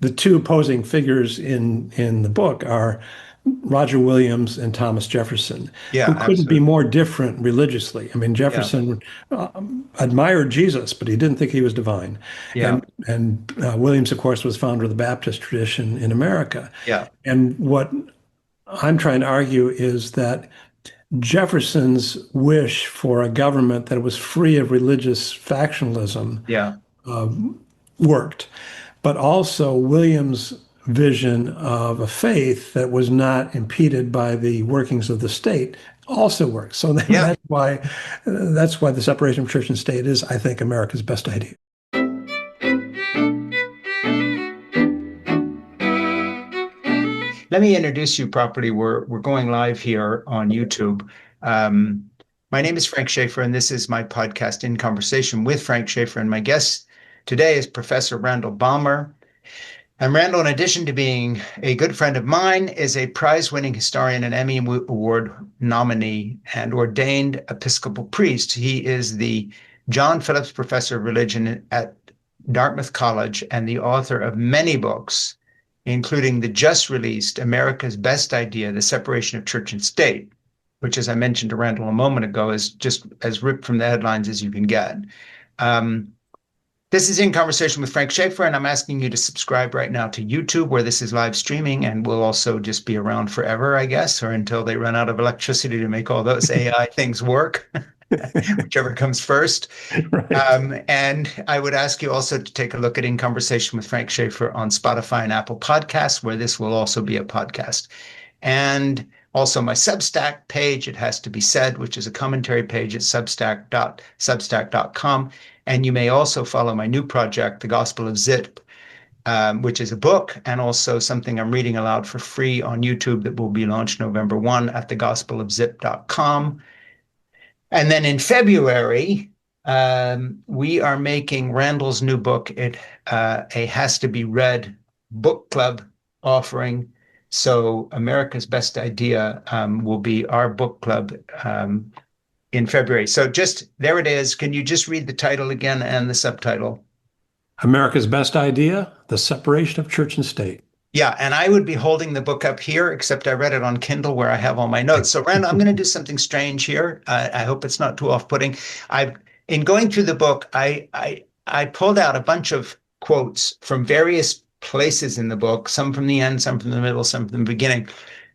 the two opposing figures in the book are Roger Williams and Thomas Jefferson, Yeah, who couldn't be absolutely. more different religiously. I mean, Yeah, Jefferson admired Jesus, but he didn't think he was divine. yeah, And Williams, of course, was founder of the Baptist tradition in America. yeah, And what I'm trying to argue is that Jefferson's wish for a government that was free of religious factionalism yeah, worked, but also Williams' vision of a faith that was not impeded by the workings of the state also works. So then yeah. that's why the separation of church and state is, I think, America's best idea. Let me introduce you properly. We're going live here on YouTube. Um, my name is Frank Schaefer, and this is my podcast, In Conversation with Frank Schaefer. And my guest today is Professor Randall Balmer. And Randall, in addition to being a good friend of mine, is a prize-winning historian and Emmy Award nominee and ordained Episcopal priest. He is the John Phillips Professor of Religion at Dartmouth College and the author of many books, including the just released America's Best Idea, The Separation of Church and State, which, as I mentioned to Randall a moment ago, is just as ripped from the headlines as you can get. Um, this is In Conversation with Frank Schaefer, and I'm asking you to subscribe right now to YouTube, where this is live streaming, and will also just be around forever, I guess, or until they run out of electricity to make all those AI things work, whichever comes first. Right. And I would ask you also to take a look at In Conversation with Frank Schaefer on Spotify and Apple Podcasts, where this will also be a podcast. And also my Substack page, it has to be said, which is a commentary page at substack.substack.com. And you may also follow my new project, The Gospel of Zip, which is a book and also something I'm reading aloud for free on YouTube that will be launched November 1 at thegospelofzip.com. And then in February, we are making Randall's new book, a has to be read book club offering. So America's Best Idea will be our book club in February. So just there it is. Can you just read the title again and the subtitle? America's Best Idea, The Separation of Church and State. Yeah, and I would be holding the book up here, except I read it on Kindle where I have all my notes. So, Randall, I'm going to do something strange here. I hope it's not too off-putting. In going through the book, I pulled out a bunch of quotes from various places in the book, some from the end, some from the middle, some from the beginning,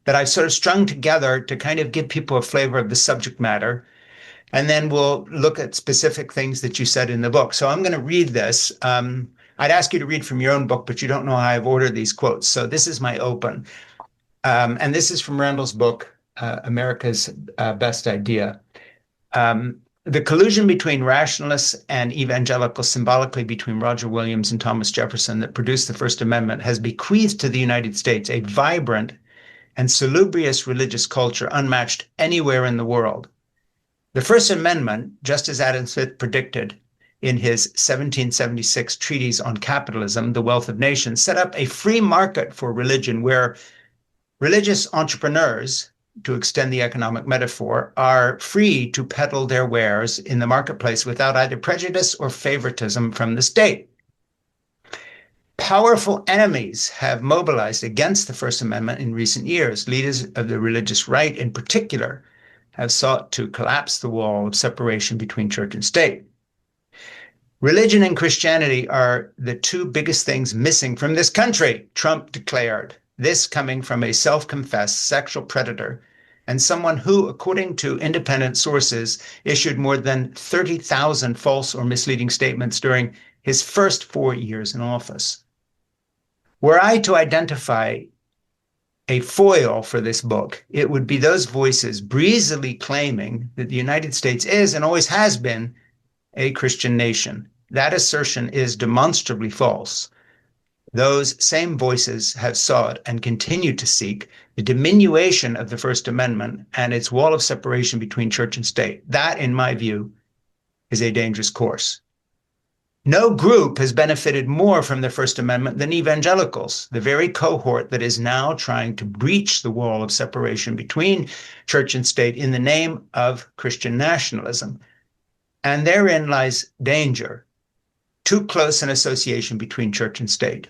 that I've sort of strung together to kind of give people a flavor of the subject matter. And then we'll look at specific things that you said in the book. So I'm going to read this. I'd ask you to read from your own book, but you don't know how I've ordered these quotes. So this is my open. And this is from Randall's book, America's Best Idea. The collusion between rationalists and evangelicals, symbolically between Roger Williams and Thomas Jefferson, that produced the First Amendment has bequeathed to the United States a vibrant and salubrious religious culture unmatched anywhere in the world. The First Amendment, just as Adam Smith predicted in his 1776 treatise on capitalism, The Wealth of Nations, set up a free market for religion where religious entrepreneurs, to extend the economic metaphor, are free to peddle their wares in the marketplace without either prejudice or favoritism from the state. Powerful enemies have mobilized against the First Amendment in recent years. Leaders of the religious right, in particular, have sought to collapse the wall of separation between church and state. Religion and Christianity are the two biggest things missing from this country, Trump declared. This coming from a self-confessed sexual predator and someone who, according to independent sources, issued more than 30,000 false or misleading statements during his first 4 years in office. Were I to identify a foil for this book, it would be those voices breezily claiming that the United States is and always has been a Christian nation. That assertion is demonstrably false. Those same voices have sought and continue to seek the diminution of the First Amendment and its wall of separation between church and state. That, in my view, is a dangerous course. No group has benefited more from the First Amendment than evangelicals, the very cohort that is now trying to breach the wall of separation between church and state in the name of Christian nationalism. And therein lies danger, too close an association between church and state.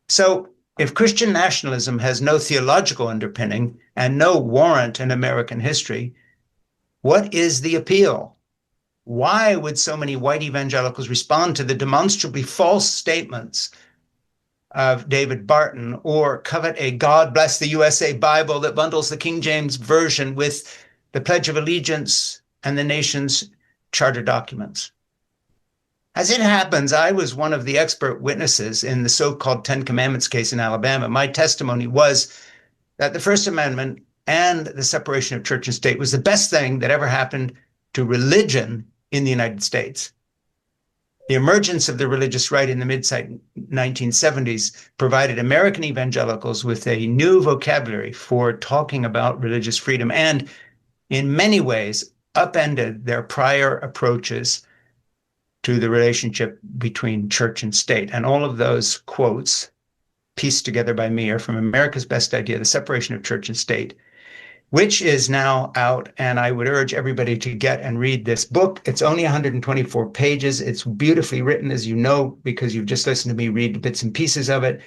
So if Christian nationalism has no theological underpinning and no warrant in American history, what is the appeal? Why would so many white evangelicals respond to the demonstrably false statements of David Barton or covet a God Bless the USA Bible that bundles the King James Version with the Pledge of Allegiance and the nation's charter documents? As it happens, I was one of the expert witnesses in the so-called Ten Commandments case in Alabama. My testimony was that the First Amendment and the separation of church and state was the best thing that ever happened to religion in the United States. The emergence of the religious right in the mid-1970s provided American evangelicals with a new vocabulary for talking about religious freedom and, in many ways, upended their prior approaches to the relationship between church and state. And all of those quotes, pieced together by me, are from America's Best Idea, The Separation of Church and State, which is now out. And I would urge everybody to get and read this book. It's only 124 pages. It's beautifully written, as you know, because you've just listened to me read bits and pieces of it.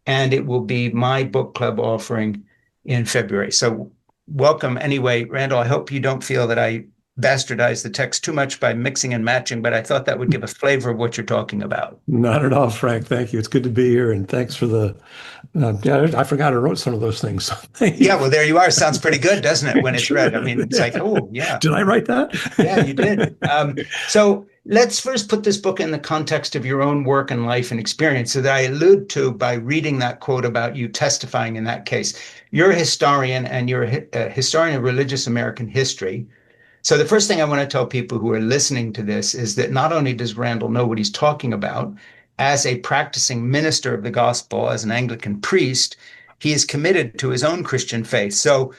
And it will be my book club offering in February. So welcome anyway, Randall. I hope you don't feel that I bastardized the text too much by mixing and matching, but I thought that would give a flavor of what you're talking about. Not at all, Frank. Thank you. It's good to be here, and thanks for the. Yeah, I forgot I wrote some of those things. Yeah, well, there you are. Sounds pretty good, doesn't it, when it's read? I mean, it's like, oh, yeah. Did I write that? Yeah, you did. So let's first put this book in the context of your own work and life and experience, so that I allude to by reading that quote about you testifying in that case. You're a historian, and you're a historian of religious American history. So the first thing I want to tell people who are listening to this is that not only does Randall know what he's talking about, as a practicing minister of the gospel, as an Anglican priest, he is committed to his own Christian faith. So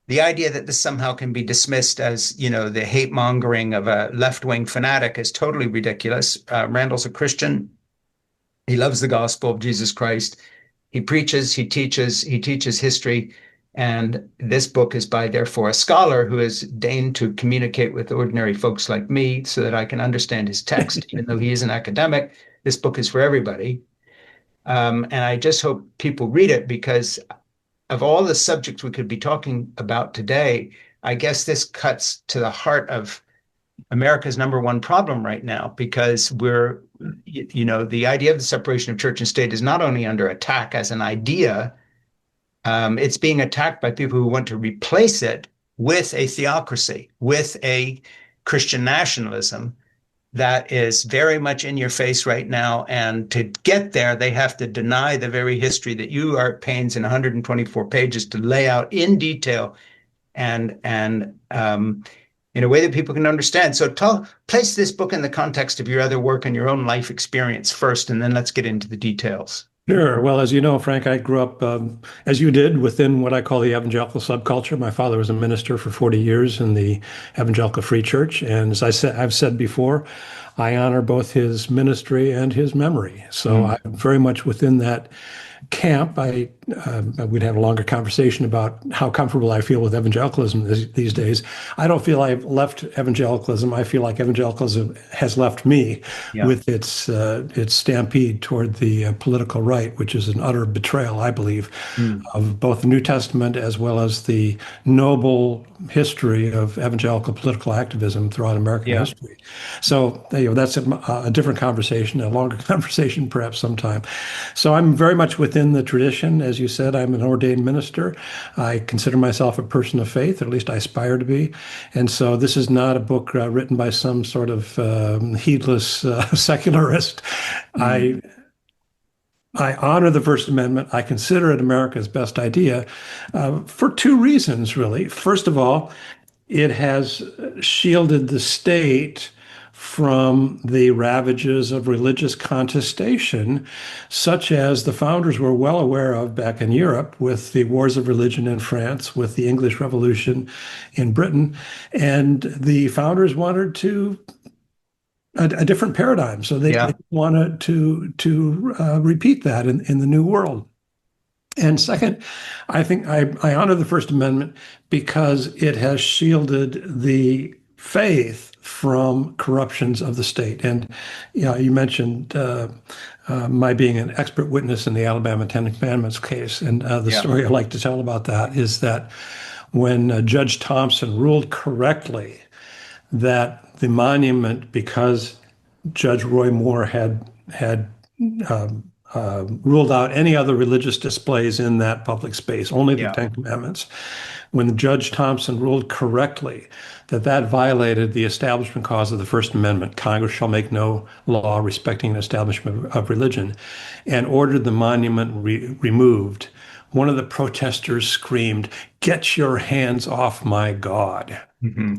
the idea that this somehow can be dismissed as, you know, the hate mongering of a left-wing fanatic is totally ridiculous. Randall's a Christian. He loves the gospel of Jesus Christ. He preaches, he teaches history. And this book is by, therefore, a scholar who has deigned to communicate with ordinary folks like me so that I can understand his text. Even though he is an academic, this book is for everybody. And I just hope people read it, because of all the subjects we could be talking about today, I guess this cuts to the heart of America's number one problem right now, because we're, you know, the idea of the separation of church and state is not only under attack as an idea, it's being attacked by people who want to replace it with a theocracy, with a Christian nationalism that is very much in your face right now. And to get there, they have to deny the very history that you are at pains in 124 pages to lay out in detail and in a way that people can understand. So place this book in the context of your other work and your own life experience first, and then let's get into the details. Sure. Well, as you know, Frank, I grew up, as you did, within what I call the evangelical subculture. My father was a minister for 40 years in the Evangelical Free Church. And as I've said before, I honor both his ministry and his memory. So I'm very much within that camp. We'd have a longer conversation about how comfortable I feel with evangelicalism these days. I don't feel I've left evangelicalism. I feel like evangelicalism has left me with its stampede toward the political right, which is an utter betrayal, I believe, of both the New Testament as well as the noble history of evangelical political activism throughout American history. So that's a different conversation, a longer conversation perhaps sometime. So I'm very much within the tradition. As you said, I'm an ordained minister. I consider myself a person of faith, or at least I aspire to be. And so this is not a book written by some sort of heedless secularist. I honor the First Amendment. I consider it America's best idea for two reasons, really. First of all, it has shielded the state from the ravages of religious contestation, such as the founders were well aware of back in Europe with the wars of religion in France, with the English Revolution in Britain. And the founders wanted to a different paradigm. So they wanted to repeat that in the New World. And second, I think I honor the First Amendment because it has shielded the faith from corruptions of the state. And you mentioned my being an expert witness in the Alabama Ten Commandments case. And the Yeah. story I like to tell about that is that when Judge Thompson ruled correctly that the monument, because Judge Roy Moore had ruled out any other religious displays in that public space, only the Yeah. Ten Commandments. When Judge Thompson ruled correctly that that violated the Establishment Clause of the First Amendment, Congress shall make no law respecting an establishment of religion, and ordered the monument removed, one of the protesters screamed, "Get your hands off my God." Hmm.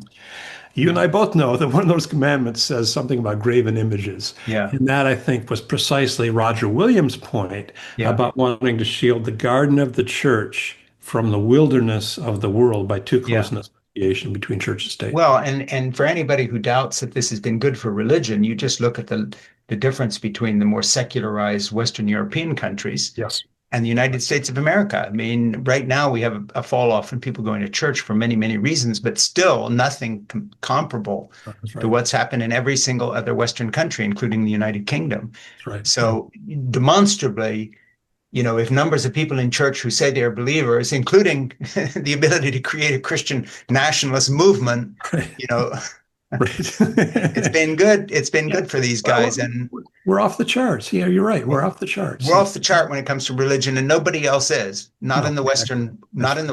You and I both know that one of those commandments says something about graven images. Yeah. And that, I think, was precisely Roger Williams' point Yeah. about wanting to shield the garden of the church from the wilderness of the world by too close Yeah. an association between church and state. Well, and for anybody who doubts that this has been good for religion, you just look at the difference between the more secularized Western European countries Yes. and the United States of America. I mean, right now we have a fall off in people going to church for many, many reasons, but still nothing comparable That's to right. what's happened in every single other Western country, including the United Kingdom. That's right. So demonstrably, if numbers of people in church who say they're believers, including the ability to create a Christian nationalist movement, Right. Right. it's been good. It's been Yeah. good for these Well, guys. And we're off the charts. Yeah, you're right. We're off the charts. we're off the chart when it comes to religion, and nobody else is. Not No, in the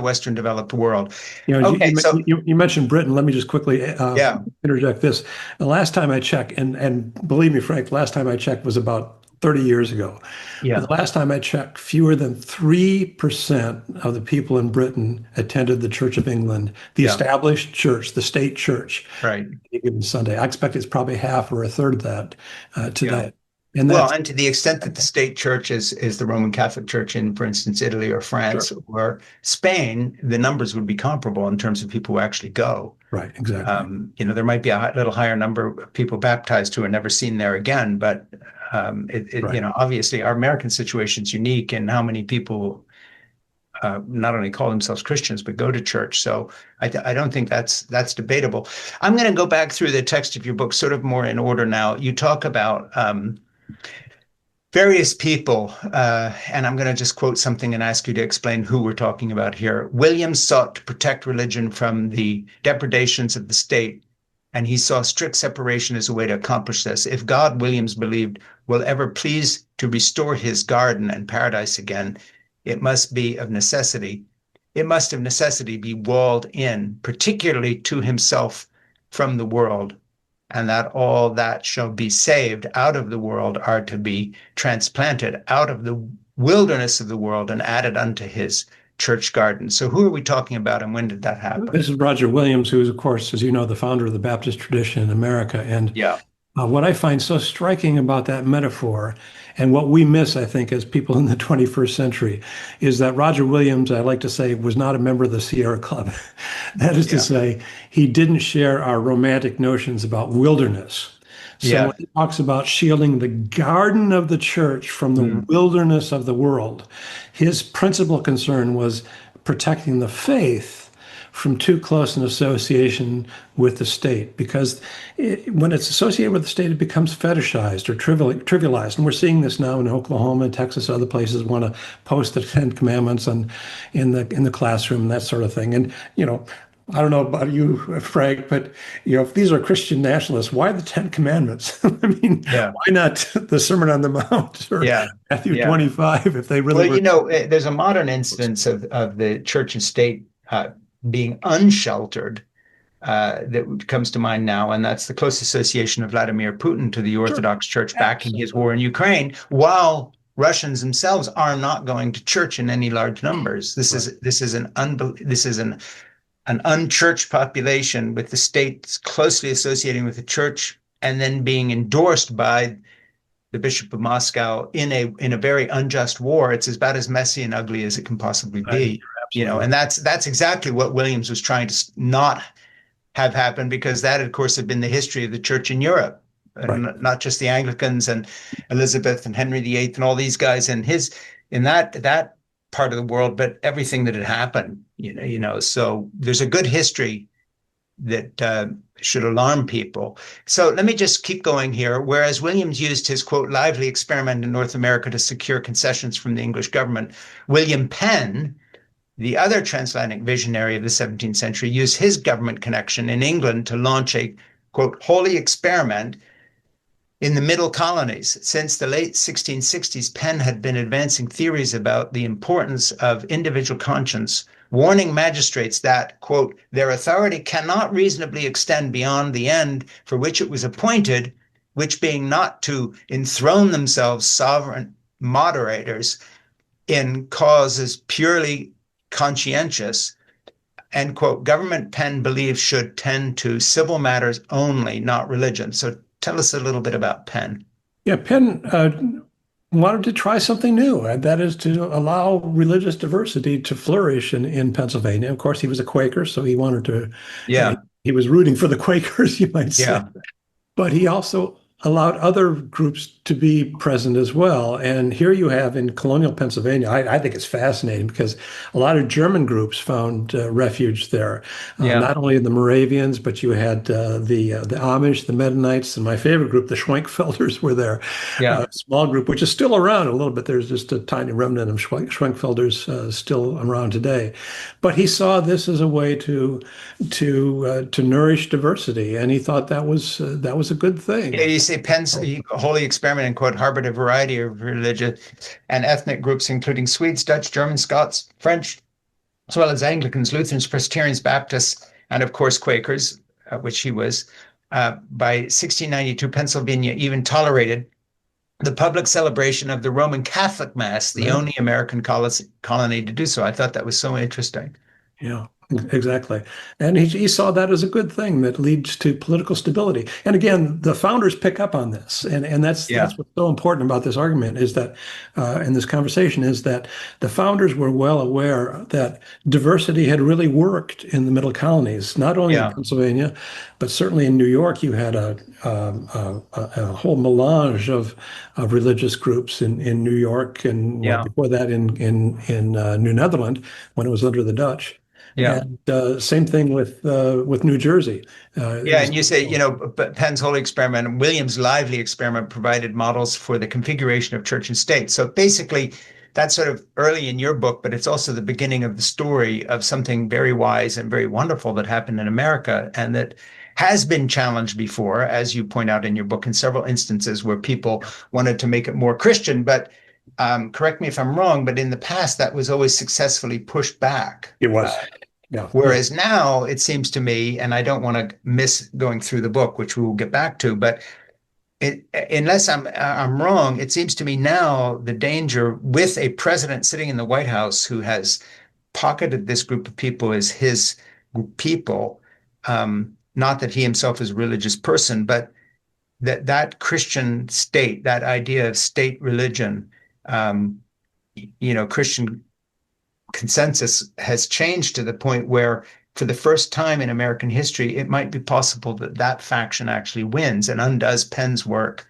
Western developed world. You know, Okay, so you mentioned Britain. Let me just quickly yeah, interject this. The last time I checked, and believe me, Frank, the last time I checked was about 30 years ago. yeah, But the last time I checked, fewer than 3% of the people in Britain attended the Church of England, the Yeah. established church, the state church, right. any given Sunday. I expect it's probably half or a third of that today. And Well, that's and to the extent that the state church is the Roman Catholic Church in, for instance, Italy or France or Spain, the numbers would be comparable in terms of people who actually go. right, exactly. There might be a little higher number of people baptized who are never seen there again, but Right. obviously our American situation is unique in how many people not only call themselves Christians but go to church. So I don't think that's debatable. I'm going to go back through the text of your book, sort of more in order now. You talk about various people, and I'm going to just quote something and ask you to explain who we're talking about here. Williams sought to protect religion from the depredations of the state, and he saw strict separation as a way to accomplish this. If God, Williams believed, will ever please to restore his garden and paradise again, it must of necessity be walled in, particularly to himself from the world, and that all that shall be saved out of the world are to be transplanted out of the wilderness of the world and added unto his church garden. So who are we talking about, and when did that happen? This is Roger Williams, who is, of course, as you know, the founder of the Baptist tradition in America. And Yeah. What I find so striking about that metaphor, and what we miss, I think, as people in the 21st century, is that Roger Williams, I like to say, was not a member of the Sierra Club. That is to say, he didn't share our romantic notions about wilderness. So when he talks about shielding the garden of the church from the wilderness of the world, his principal concern was protecting the faith from too close an association with the state, because when it's associated with the state, it becomes fetishized or trivialized. And we're seeing this now in Oklahoma and Texas, other places want to post the Ten Commandments in the classroom, that sort of thing. And, I don't know about you, Frank, but if these are Christian nationalists, why the Ten Commandments? I mean, why not the Sermon on the Mount or Matthew 25 if they really Well, there's a modern instance of the church and state being unsheltered that comes to mind now, and that's the close association of Vladimir Putin to the Orthodox Church backing his war in Ukraine, while Russians themselves are not going to church in any large numbers. This is an unchurched population, with the state closely associating with the church and then being endorsed by the Bishop of Moscow in a very unjust war. It's about as messy and ugly as it can possibly be. And that's exactly what Williams was trying to not have happen, because that, of course, had been the history of the church in Europe, not just the Anglicans and Elizabeth and Henry VIII and all these guys in that part of the world, but everything that had happened. So there's a good history should alarm people. So let me just keep going here. Whereas Williams used his, quote, lively experiment in North America to secure concessions from the English government, William Penn, the other transatlantic visionary of the 17th century, used his government connection in England to launch a, quote, holy experiment in the middle colonies. Since the late 1660s, Penn had been advancing theories about the importance of individual conscience, warning magistrates that, quote, their authority cannot reasonably extend beyond the end for which it was appointed, which being not to enthrone themselves sovereign moderators in causes purely conscientious, end quote. Government, Penn believes, should tend to civil matters only, not religion. So tell us a little bit about Penn. Yeah, Penn wanted to try something new, and that is to allow religious diversity to flourish in Pennsylvania. Of course, he was a Quaker, so he wanted to, Yeah. he was rooting for the Quakers, you might say. Yeah. But he also allowed other groups to be present as well. And here you have in colonial Pennsylvania, I think it's fascinating because a lot of German groups found refuge there. Yeah. Not only the Moravians, but you had the Amish, the Mennonites, and my favorite group, the Schwenkfelders, were there. Yeah. A small group, which is still around a little bit. There's just a tiny remnant of Schwenkfelders still around today. But he saw this as a way to nourish diversity, and he thought that was a good thing. Yeah, you say Penn's holy experiment, in quote, harbored a variety of religious and ethnic groups, including Swedes, Dutch, Germans, Scots, French, as well as Anglicans, Lutherans, Presbyterians, Baptists, and of course Quakers, which he was. By 1692, Pennsylvania even tolerated the public celebration of the Roman Catholic Mass, the only American colony to do so. I thought that was so interesting. Yeah, exactly. And he saw that as a good thing that leads to political stability. And again, the founders pick up on this. And that's what's so important about this argument is that, in this conversation, is that the founders were well aware that diversity had really worked in the middle colonies, not only in Pennsylvania, but certainly in New York. You had a whole melange of religious groups in New York, and before that in New Netherland when it was under the Dutch. Yeah. And same thing with New Jersey. And you say, but Penn's holy experiment and Williams' lively experiment provided models for the configuration of church and state. So basically, that's sort of early in your book, but it's also the beginning of the story of something very wise and very wonderful that happened in America, and that has been challenged before, as you point out in your book, in several instances where people wanted to make it more Christian. But correct me if I'm wrong, but in the past, that was always successfully pushed back. It was. Whereas now it seems to me, and I don't want to miss going through the book, which we will get back to, but unless I'm wrong, it seems to me now the danger with a president sitting in the White House who has pocketed this group of people as his people, not that he himself is a religious person, but that Christian state, that idea of state religion, Christian consensus has changed to the point where for the first time in American history, it might be possible that faction actually wins and undoes Penn's work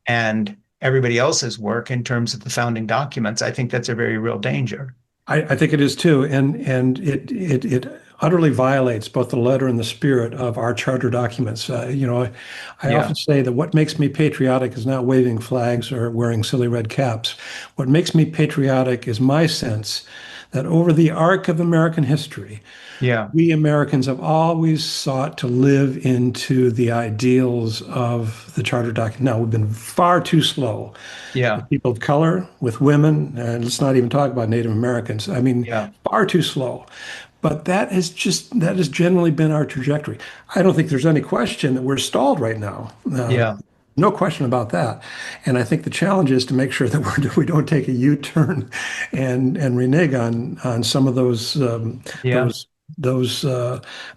and everybody else's work in terms of the founding documents. I think that's a very real danger. I think it is too. And it utterly violates both the letter and the spirit of our charter documents. I often say that what makes me patriotic is not waving flags or wearing silly red caps. What makes me patriotic is my sense that over the arc of American history, we Americans have always sought to live into the ideals of the charter document. Now, we've been far too slow. With people of color, with women, and let's not even talk about Native Americans. I mean, far too slow. But that has generally been our trajectory. I don't think there's any question that we're stalled right now. No question about that. And I think the challenge is to make sure that we don't take a U-turn and renege on some of those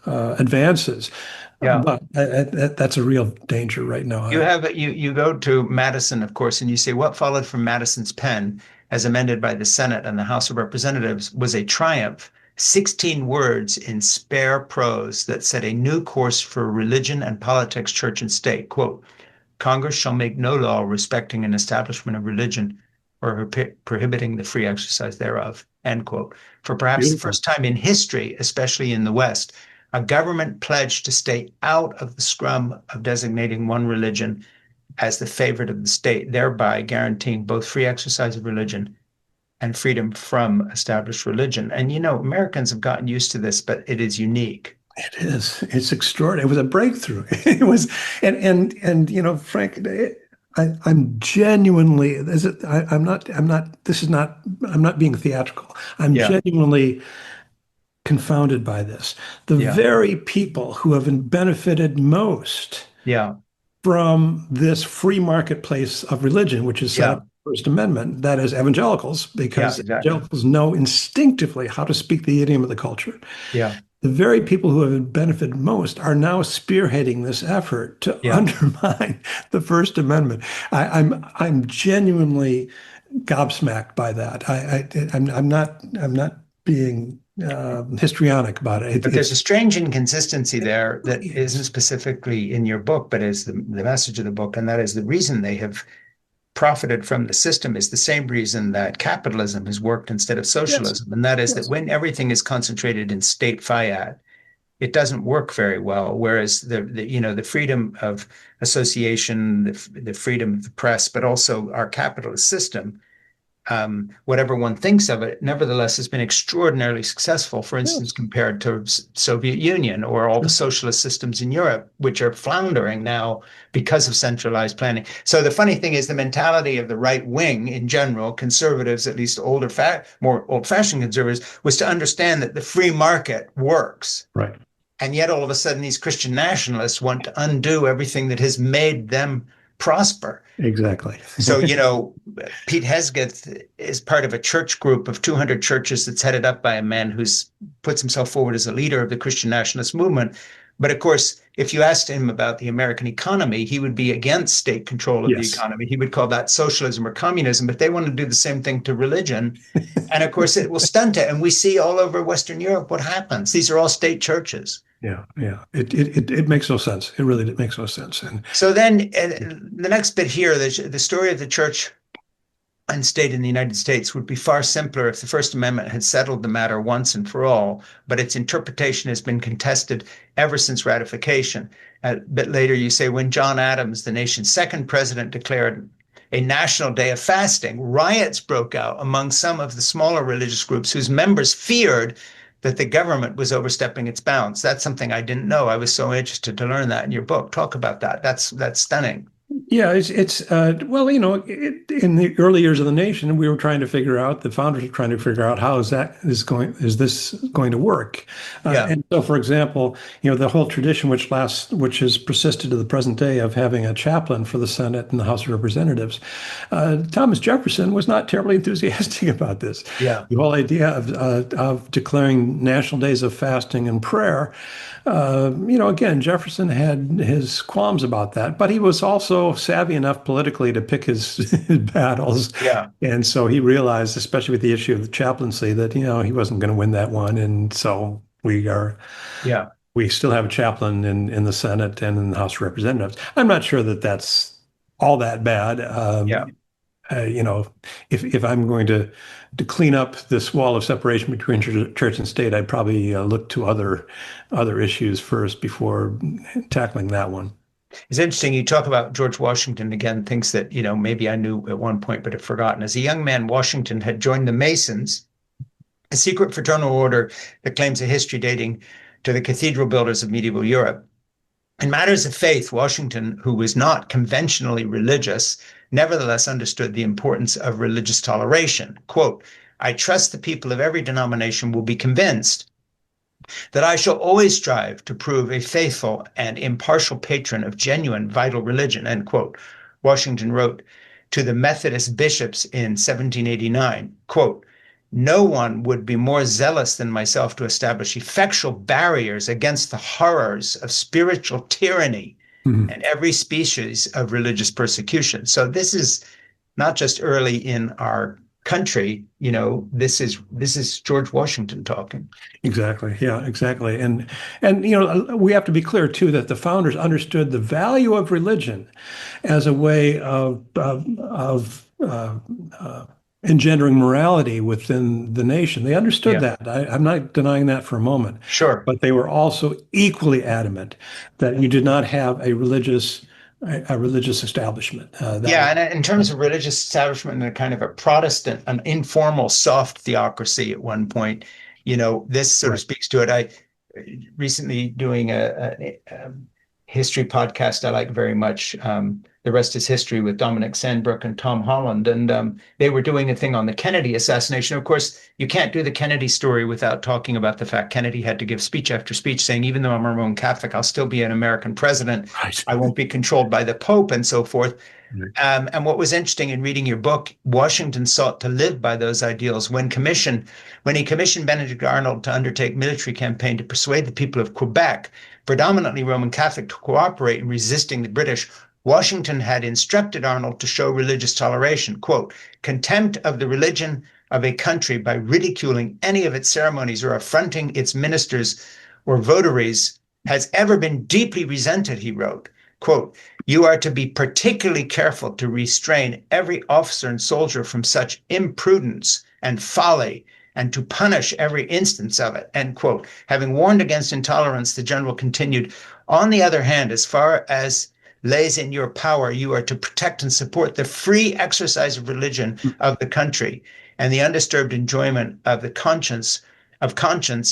advances. But that's a real danger right now. You go to Madison, of course, and you say what followed from Madison's pen, as amended by the Senate and the House of Representatives, was a triumph. 16 words in spare prose that set a new course for religion and politics, church and state. Quote, Congress shall make no law respecting an establishment of religion or prohibiting the free exercise thereof, end quote. For perhaps the first time in history, especially in the West, a government pledge to stay out of the scrum of designating one religion as the favorite of the state, thereby guaranteeing both free exercise of religion and freedom from established religion. And Americans have gotten used to this, but it is unique. It is. It's extraordinary. It was a breakthrough. It was, and Frank, I'm genuinely. I'm not. This is not. I'm not being theatrical. I'm Yeah, genuinely confounded by this. The yeah, very people who have benefited most yeah, from this free marketplace of religion, which is set up yeah, in the First Amendment, that is evangelicals, yeah, because exactly. evangelicals know instinctively how to speak the idiom of the culture. Yeah, The very people who have benefited most are now spearheading this effort to yeah. undermine the First Amendment. I'm genuinely gobsmacked by that. I'm not being histrionic about it. But It's there's a strange inconsistency there really that isn't is. specifically in your book, but is the message of the book. And that is the reason they have profited from the system is the same reason that capitalism has worked instead of Yes, socialism. And that is that yes, when everything is concentrated in state fiat, it doesn't work very well. Whereas the freedom of association, the freedom of the press, but also our capitalist system, whatever one thinks of it, nevertheless has been extraordinarily successful, for instance, yes. compared to Soviet Union or all the socialist systems in Europe, which are floundering now because of centralized planning. So the funny thing is the mentality of the right wing in general, conservatives, at least more old-fashioned conservatives, was to understand that the free market works. Right. And yet all of a sudden these Christian nationalists want to undo everything that has made them prosper. Exactly. So, Pete Hesgeth is part of a church group of 200 churches that's headed up by a man who's puts himself forward as a leader of the Christian nationalist movement. But of course, if you asked him about the American economy, he would be against state control of the Yes. economy. He would call that socialism or communism, but they want to do the same thing to religion. And of course, it will stunt it. And we see all over Western Europe what happens. These are all state churches. Yeah, yeah. It makes no sense. It really makes no sense. And So then the next bit here, the story of the church and state in the United States would be far simpler if the First Amendment had settled the matter once and for all, but its interpretation has been contested ever since ratification. A bit later, you say, when John Adams, the nation's second president, declared a national day of fasting, riots broke out among some of the smaller religious groups whose members feared that the government was overstepping its bounds. That's something I didn't know. I was so interested to learn that in your book. Talk about that. That's stunning. yeah, well, in the early years of the nation, we were trying to figure out, the founders were trying to figure out how is this going to work? Yeah, And so, for example, the whole tradition which has persisted to the present day of having a chaplain for the Senate and the House of Representatives. Thomas Jefferson was not terribly enthusiastic about this. yeah, The whole idea of declaring national days of fasting and prayer. Again, Jefferson had his qualms about that, but he was also savvy enough politically to pick his battles. yeah, And so he realized, especially with the issue of the chaplaincy, that, he wasn't going to win that one. And so yeah, we still have a chaplain in the Senate and in the House of Representatives. I'm not sure that that's all that bad. yeah. If I'm going to clean up this wall of separation between church and state, I'd probably look to other issues first before tackling that one. It's interesting. You talk about George Washington again, things that, maybe I knew at one point, but have forgotten. As a young man, Washington had joined the Masons, a secret fraternal order that claims a history dating to the cathedral builders of medieval Europe. In matters of faith, Washington, who was not conventionally religious, nevertheless understood the importance of religious toleration. Quote, I trust the people of every denomination will be convinced that I shall always strive to prove a faithful and impartial patron of genuine vital religion, end quote. Washington wrote to the Methodist bishops in 1789, quote, no one would be more zealous than myself to establish effectual barriers against the horrors of spiritual tyranny Mhm. and every species of religious persecution. So this is not just early in our country, this is George Washington talking. Exactly. Yeah, exactly. And we have to be clear too that the founders understood the value of religion as a way of engendering morality within the nation. They understood Yeah, that. I'm not denying that for a moment. sure. But they were also equally adamant that you did not have a religious establishment. That Yeah, was and in terms of religious establishment and a kind of a Protestant, an informal soft theocracy at one point, this sort of right. speaks to it. I recently doing a history podcast I like very much. The Rest is History with Dominic Sandbrook and Tom Holland. And they were doing a thing on the Kennedy assassination. Of course, you can't do the Kennedy story without talking about the fact Kennedy had to give speech after speech saying, even though I'm a Roman Catholic, I'll still be an American president. Right. I won't be controlled by the Pope and so forth. Right. And what was interesting in reading your book, Washington sought to live by those ideals. When he commissioned Benedict Arnold to undertake military campaign to persuade the people of Quebec, predominantly Roman Catholic, to cooperate in resisting the British, Washington had instructed Arnold to show religious toleration, quote, contempt of the religion of a country by ridiculing any of its ceremonies or affronting its ministers or votaries has ever been deeply resented, he wrote. Quote, you are to be particularly careful to restrain every officer and soldier from such imprudence and folly and to punish every instance of it, end quote. Having warned against intolerance, the general continued, on the other hand, as far as lays in your power, you are to protect and support the free exercise of religion of the country and the undisturbed enjoyment of the conscience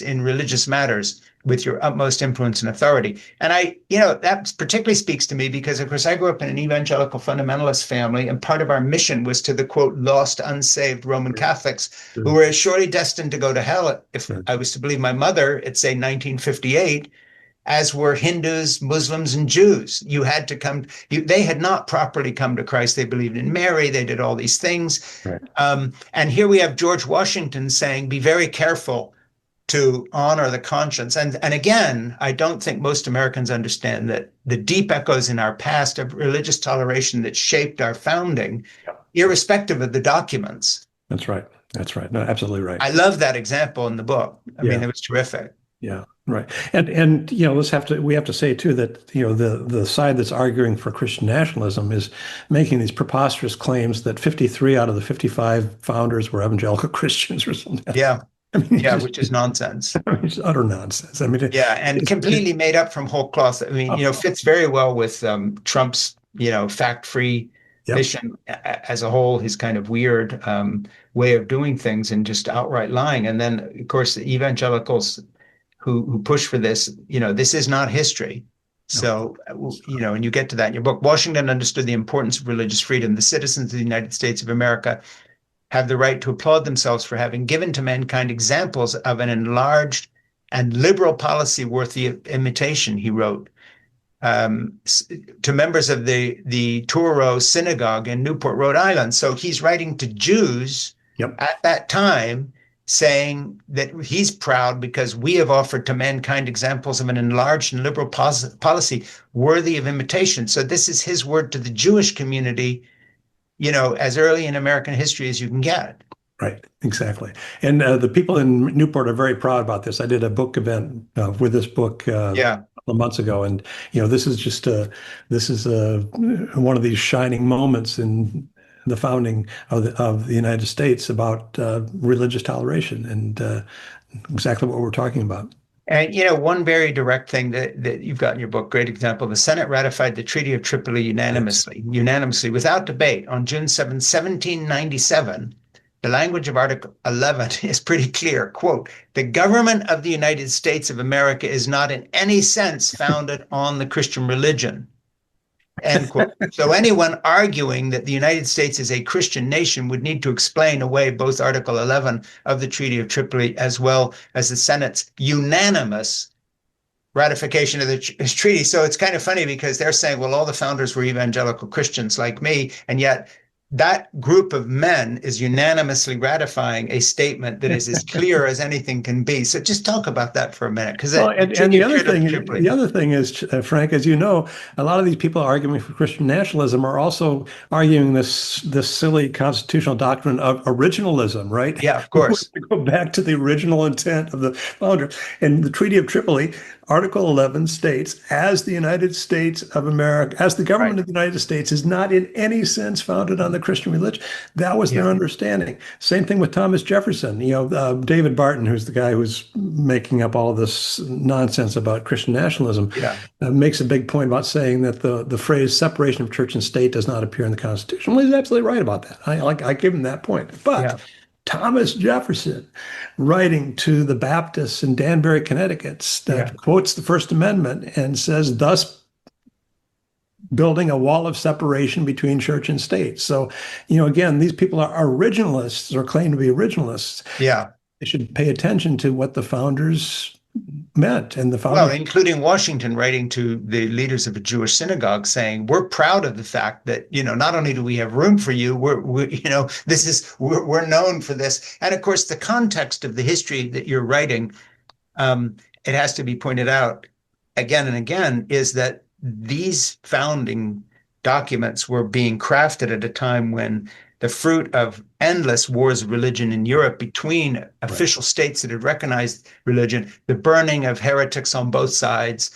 in religious matters with your utmost influence and authority. And that particularly speaks to me because, of course, I grew up in an evangelical fundamentalist family, and part of our mission was to the, quote, lost, unsaved Roman Catholics who were as surely destined to go to hell, if I was to believe my mother, at, say, 1958, as were Hindus, Muslims, and Jews. They had not properly come to Christ. They believed in Mary. They did all these things. Right. And here we have George Washington saying, be very careful to honor the conscience. And again, I don't think most Americans understand that the deep echoes in our past of religious toleration that shaped our founding, irrespective of the documents. That's right. That's right. No, absolutely right. I love that example in the book. I mean, it was terrific. Yeah, right. And we have to say too that the side that's arguing for Christian nationalism is making these preposterous claims that 53 out of the 55 founders were evangelical Christians or something. Yeah. I mean, which is nonsense. I mean, it's utter nonsense. I mean, and completely made up from whole cloth. I mean, fits very well with Trump's, fact-free mission as a whole, his kind of weird way of doing things and just outright lying. And then, of course, the evangelicals who push for this, this is not history. So, and you get to that in your book. Washington understood the importance of religious freedom. The citizens of the United States of America have the right to applaud themselves for having given to mankind examples of an enlarged and liberal policy worthy of imitation, he wrote to members of the Touro synagogue in Newport, Rhode Island. So he's writing to Jews at that time, saying that he's proud because we have offered to mankind examples of an enlarged and liberal policy worthy of imitation. So this is his word to the Jewish community, as early in American history as you can get. Right, exactly. And the people in Newport are very proud about this. I did a book event with this book a couple of months ago, and this is one of these shining moments in the founding of the United States about religious toleration and exactly what we're talking about. And, one very direct thing that you've got in your book, great example, the Senate ratified the Treaty of Tripoli unanimously, without debate on June 7, 1797. The language of Article 11 is pretty clear. Quote, the government of the United States of America is not in any sense founded on the Christian religion. End quote. So anyone arguing that the United States is a Christian nation would need to explain away both Article 11 of the Treaty of Tripoli as well as the Senate's unanimous ratification of the treaty. So it's kind of funny because they're saying, well, all the founders were evangelical Christians like me, and yet that group of men is unanimously ratifying a statement that is as clear as anything can be. So just talk about that for a minute, because the other thing is, Frank, as you know, a lot of these people arguing for Christian nationalism are also arguing this silly constitutional doctrine of originalism, right? Yeah, of course. Go back to the original intent of the founder. And the Treaty of Tripoli, Article 11 states, as the United States of America, as the government of the United States is not in any sense founded on the Christian religion. That was their Yeah. understanding. Same thing with Thomas Jefferson. David Barton, who's the guy who's making up all of this nonsense about Christian nationalism, Yeah. makes a big point about saying that the phrase separation of church and state does not appear in the Constitution. Well, he's absolutely right about that. I give him that point. But Yeah. Thomas Jefferson, writing to the Baptists in Danbury, Connecticut, Yeah. quotes the First Amendment and says, thus building a wall of separation between church and state. So, again, these people are originalists or claim to be originalists. Yeah. They should pay attention to what the founders meant. And the Well, founders, including Washington writing to the leaders of a Jewish synagogue saying, we're proud of the fact that, not only do we have room for you, we're known for this. And of course, the context of the history that you're writing, it has to be pointed out again and again, is that these founding documents were being crafted at a time when the fruit of endless wars of religion in Europe between official states that had recognized religion, the burning of heretics on both sides,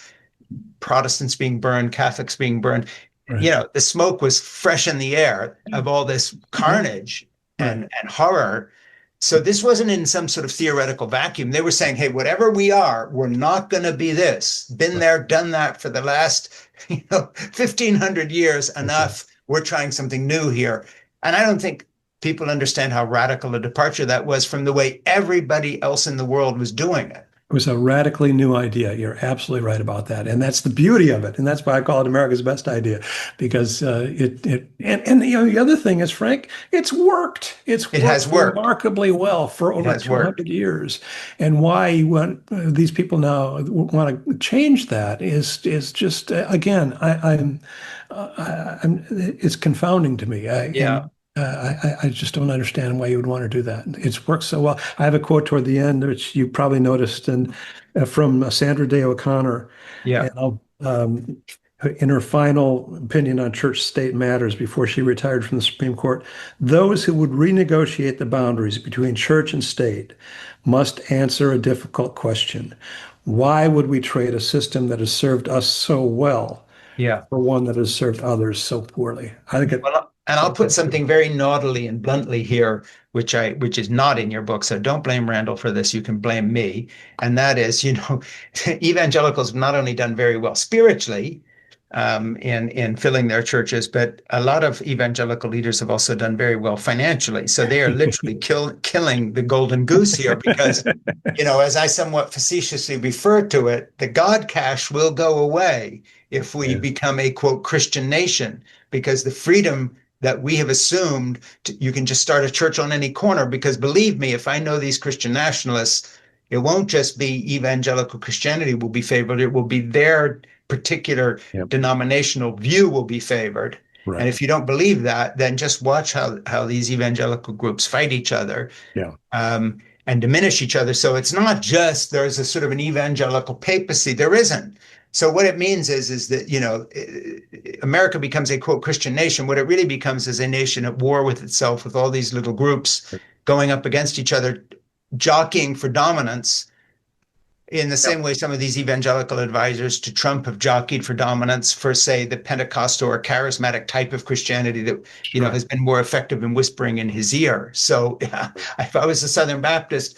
Protestants being burned, Catholics being burned. right. The smoke was fresh in the air of all this carnage and horror. So this wasn't in some sort of theoretical vacuum. They were saying, hey, whatever we are, we're not going to be this. Been there, done that for the last 1,500 years, enough. We're trying something new here. And I don't think people understand how radical a departure that was from the way everybody else in the world was doing it. It was a radically new idea. You're absolutely right about that. And that's the beauty of it. And that's why I call it America's best idea, because the other thing is, Frank, it's worked. It has worked remarkably well for over 200 years. And why these people now want to change that is just, again, it's confounding to me. I just don't understand why you would want to do that. It's worked so well. I have a quote toward the end, which you probably noticed, and from Sandra Day O'Connor. Yeah. And in her final opinion on church-state matters before she retired from the Supreme Court, those who would renegotiate the boundaries between church and state must answer a difficult question. Why would we trade a system that has served us so well for one that has served others so poorly? I think and I'll put something very naughtily and bluntly here, which is not in your book. So don't blame Randall for this. You can blame me. And that is, evangelicals have not only done very well spiritually in filling their churches, but a lot of evangelical leaders have also done very well financially. So they are literally killing the golden goose here because, as I somewhat facetiously refer to it, the God cash will go away if we become a, quote, Christian nation, because the freedom that we have assumed you can just start a church on any corner, because believe me, if I know these Christian nationalists, it won't just be evangelical Christianity will be favored. It will be their particular denominational view will be favored. Right. And if you don't believe that, then just watch how these evangelical groups fight each other and diminish each other. So it's not just there's a sort of an evangelical papacy. There isn't. So what it means is that, America becomes a, quote, Christian nation. What it really becomes is a nation at war with itself, with all these little groups going up against each other, jockeying for dominance in the same way some of these evangelical advisors to Trump have jockeyed for dominance for, say, the Pentecostal or charismatic type of Christianity that, has been more effective in whispering in his ear. So if I was a Southern Baptist,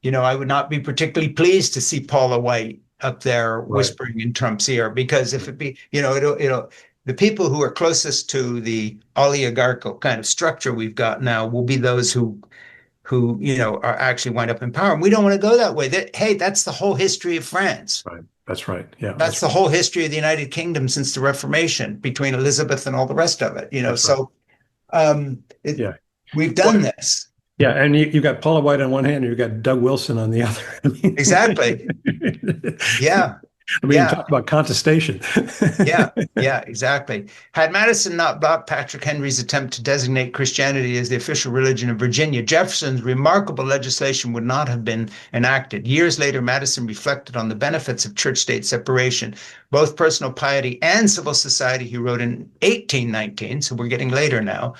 I would not be particularly pleased to see Paula White up there whispering in Trump's ear, because if it be, it'll the people who are closest to the oligarchical kind of structure we've got now will be those who are actually wind up in power. And we don't want to go that way. That's the whole history of France. Right. That's right. Yeah. That's the whole history of the United Kingdom since the Reformation, between Elizabeth and all the rest of it. We've done this. Yeah, and you got Paula White on one hand, and you got Doug Wilson on the other. Exactly. Yeah. Talk about contestation. Yeah, exactly. Had Madison not blocked Patrick Henry's attempt to designate Christianity as the official religion of Virginia, Jefferson's remarkable legislation would not have been enacted. Years later, Madison reflected on the benefits of church-state separation, both personal piety and civil society, he wrote in 1819, so we're getting later now,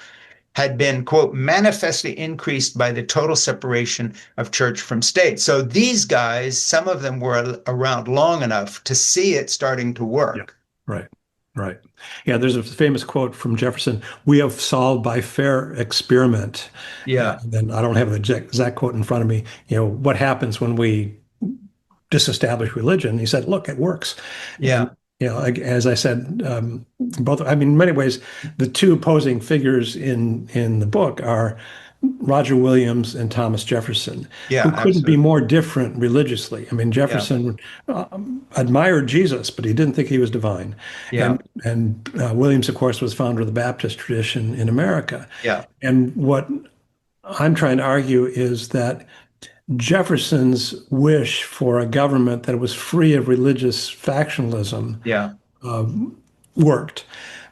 had been, quote, manifestly increased by the total separation of church from state. So these guys, some of them were around long enough to see it starting to work. Yeah. Right. Yeah, there's a famous quote from Jefferson, "We have solved by fair experiment." Yeah, And then I don't have the exact quote in front of me, what happens when we disestablish religion? He said, "Look, it works." And yeah, as I said, both, I mean, in many ways, the two opposing figures in the book are Roger Williams and Thomas Jefferson, yeah, who couldn't be absolutely. more different religiously. I mean, Yeah, Jefferson admired Jesus, but he didn't think he was divine. yeah, And Williams, of course, was founder of the Baptist tradition in America. yeah, And what I'm trying to argue is that Jefferson's wish for a government that was free of religious factionalism yeah. worked,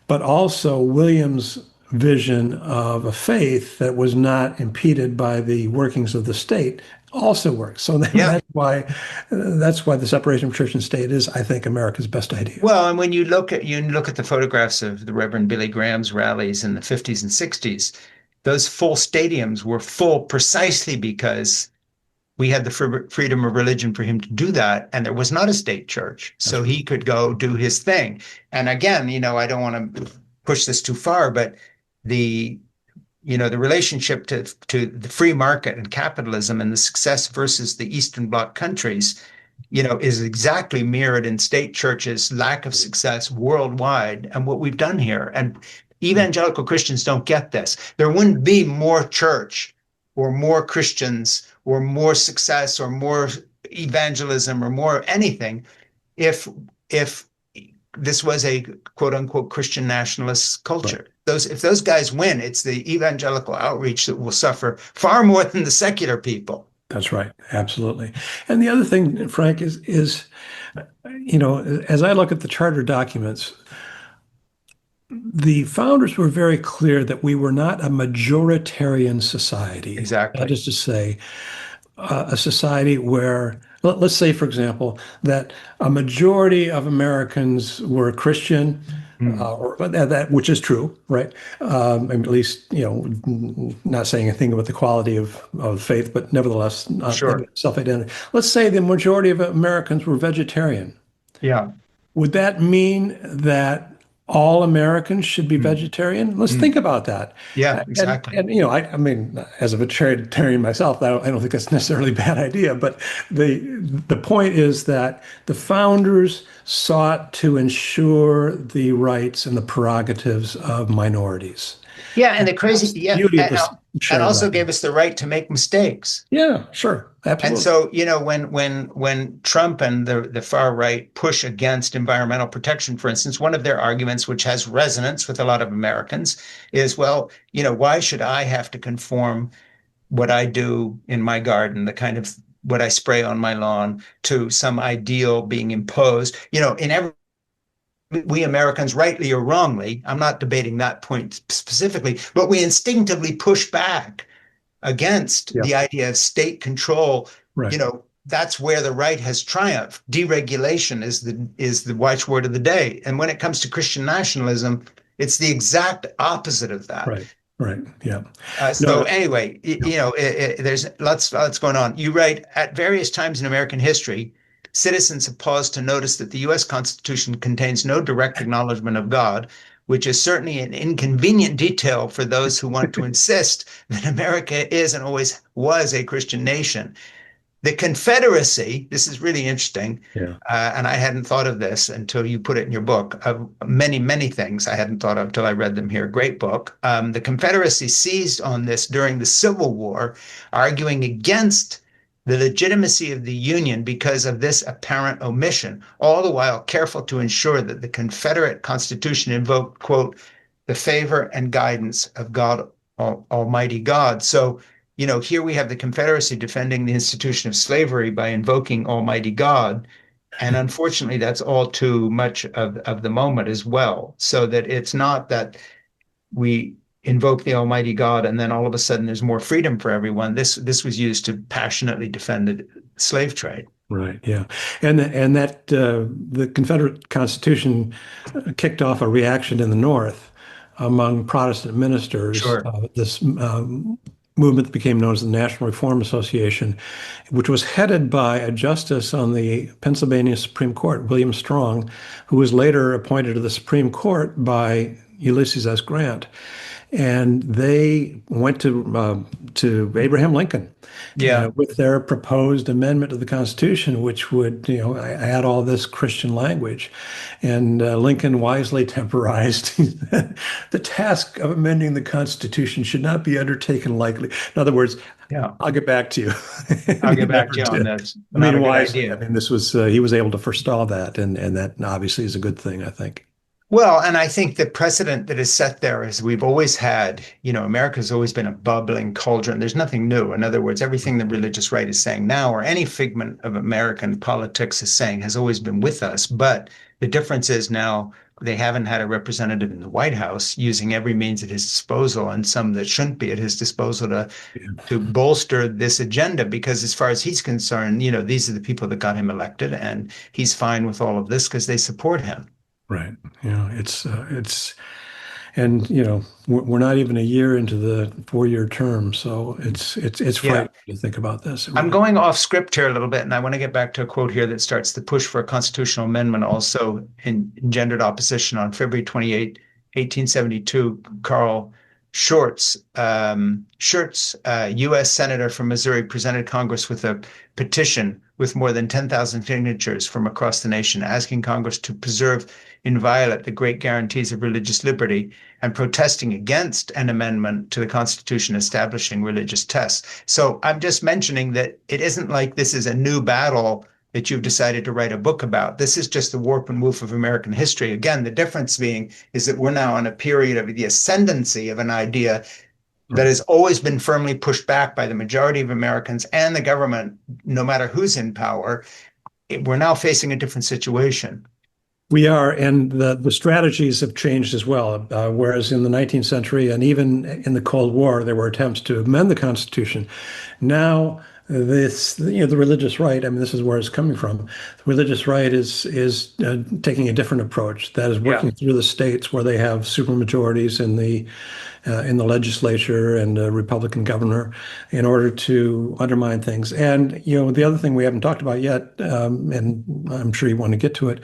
but also Williams' vision of a faith that was not impeded by the workings of the state also works. So Yeah. that's why the separation of church and state is, I think, America's best idea. Well, and when you look at the photographs of the Reverend Billy Graham's rallies in the 50s and 60s, those full stadiums were full precisely because we had the freedom of religion for him to do that, and there was not a state church, so That's right. he could go do his thing. And again, I don't want to push this too far, but the the relationship to the free market and capitalism and the success versus the Eastern Bloc countries, is exactly mirrored in state churches' lack of success worldwide and what we've done here. And evangelical Christians don't get this. There wouldn't be more church or more Christians or more success or more evangelism or more anything if this was a quote unquote Christian nationalist Right. culture. If those guys win, it's the evangelical outreach that will suffer far more than the secular people. That's right. Absolutely. And the other thing, Frank, is, as I look at the charter documents, the founders were very clear that we were not a majoritarian society. That Exactly. is to say, a society where, let's say, for example, that a majority of Americans were Christian, Mm, or that which is true, right? At least, not saying anything about the quality of faith, but nevertheless, sure. self-identity. Let's say the majority of Americans were vegetarian. Yeah. Would that mean that all Americans should be Mm, vegetarian? Let's think mm. about that. Yeah, And, exactly. and I mean, as a vegetarian myself, I don't think that's necessarily a bad idea. But the point is that the founders sought to ensure the rights and the prerogatives of minorities. Yeah, and the That's crazy, the yeah, beauty of this and charter also gave document. us the right to make mistakes. Yeah, sure, And absolutely. so, when Trump and the far right push against environmental protection, for instance, one of their arguments, which has resonance with a lot of Americans, is, well, why should I have to conform what I do in my garden, the kind of what I spray on my lawn, to some ideal being imposed? In every we Americans, rightly or wrongly, I'm not debating that point specifically, but we instinctively push back against Yeah, the idea of state control. right, That's where the right has triumphed. Deregulation is the watchword of the day. And when it comes to Christian nationalism, it's the exact opposite of that. right, right. Yeah. So No, anyway, yeah, there's lots going on. You write, at various times in American history, citizens have paused to notice that the U.S. Constitution contains no direct acknowledgement of God, which is certainly an inconvenient detail for those who want to insist that America is and always was a Christian nation. The Confederacy, this is really interesting, yeah. and I hadn't thought of this until you put it in your book, of many, many things I hadn't thought of until I read them here. Great book. The Confederacy seized on this during the Civil War, arguing against the legitimacy of the Union because of this apparent omission, all the while careful to ensure that the Confederate Constitution invoked, quote, the favor and guidance of God, Almighty God. So, here we have the Confederacy defending the institution of slavery by invoking Almighty God. And unfortunately, that's all too much of the moment as well. So that it's not that we invoke the Almighty God and then all of a sudden there's more freedom for everyone. This was used to passionately defend the slave trade. Right, yeah, and that the Confederate Constitution kicked off a reaction in the North among Protestant ministers. Sure. This movement that became known as the National Reform Association, which was headed by a justice on the Pennsylvania Supreme Court, William Strong, who was later appointed to the Supreme Court by Ulysses S. Grant. And they went to Abraham Lincoln Yeah. with their proposed amendment to the Constitution, which would, add all this Christian language. And Lincoln wisely temporized. The task of amending the Constitution should not be undertaken lightly. In other words, Yeah. I'll get back to you. I'll And he get back never to you on did. this. I Not mean, a good wisely. I idea. mean, this was he was able to forestall that, and that obviously is a good thing, I think. Well, and I think the precedent that is set there is we've always had, America's always been a bubbling cauldron. There's nothing new. In other words, everything the religious right is saying now, or any figment of American politics is saying, has always been with us. But the difference is now they haven't had a representative in the White House using every means at his disposal, and some that shouldn't be at his disposal to bolster this agenda. Because as far as he's concerned, these are the people that got him elected, and he's fine with all of this because they support him. Right. And we're not even a year into the 4-year term, so it's Yeah. frightening to think about this. It I'm really. going off script here a little bit, and I want to get back to a quote here that starts the push for a constitutional amendment also engendered opposition on February 28, 1872. Carl Schurz, U.S. Senator from Missouri, presented Congress with a petition with more than 10,000 signatures from across the nation, asking Congress to preserve inviolate the great guarantees of religious liberty and protesting against an amendment to the Constitution establishing religious tests. So I'm just mentioning that it isn't like this is a new battle that you've decided to write a book about. This is just the warp and woof of American history. Again, the difference being is that we're now in a period of the ascendancy of an idea that Right. has always been firmly pushed back by the majority of Americans and the government, no matter who's in power. We're now facing a different situation. We are, and the strategies have changed as well. Whereas in the 19th century and even in the Cold War, there were attempts to amend the Constitution. Now, the religious right. I mean, this is where it's coming from. The religious right is taking a different approach. That is Yeah. working through the states where they have supermajorities in the legislature and a Republican governor in order to undermine things. And the other thing we haven't talked about yet, and I'm sure you want to get to it,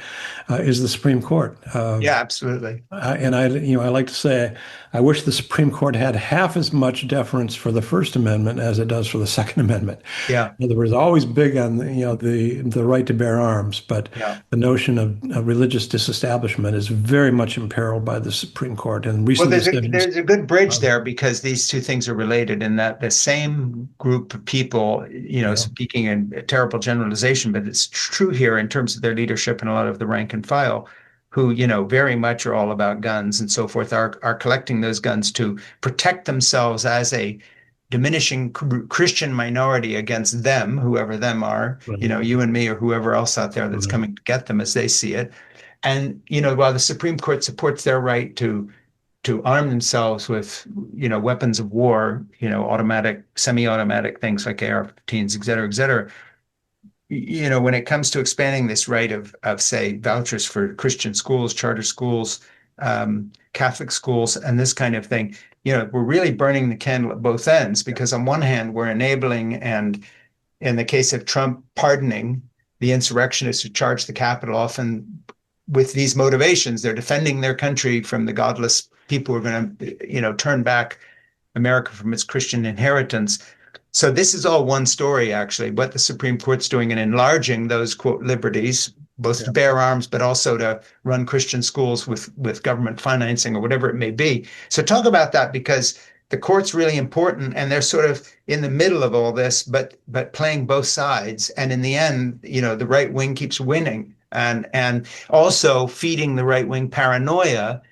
is the Supreme Court. Yeah, absolutely. And I like to say, I wish the Supreme Court had half as much deference for the First Amendment as it does for the Second Amendment. Yeah. In other words, always big on the right to bear arms, but Yeah. the notion of religious disestablishment is very much imperiled by the Supreme Court. And Well, recent there's decisions. there's a good bridge um, there because these two things are related in that the same group of people, yeah, speaking in a terrible generalization, but it's true here in terms of their leadership and a lot of the rank and file, who, very much are all about guns and so forth, are collecting those guns to protect themselves as a diminishing Christian minority against them, whoever them are, right, you and me or whoever else out there that's right, coming to get them as they see it. And, while the Supreme Court supports their right to arm themselves with, weapons of war, automatic, semi-automatic things like AR-15s, et cetera, when it comes to expanding this right of say, vouchers for Christian schools, charter schools, Catholic schools, and this kind of thing, we're really burning the candle at both ends because on one hand, we're enabling and in the case of Trump pardoning the insurrectionists who charged the Capitol, often with these motivations. They're defending their country from the godless people who are going to, turn back America from its Christian inheritance. So this is all one story, actually, what the Supreme Court's doing in enlarging those, quote, liberties, both yeah, to bear arms, but also to run Christian schools with government financing or whatever it may be. So talk about that because the court's really important and they're sort of in the middle of all this, but playing both sides. And in the end, the right wing keeps winning and also feeding the right wing paranoia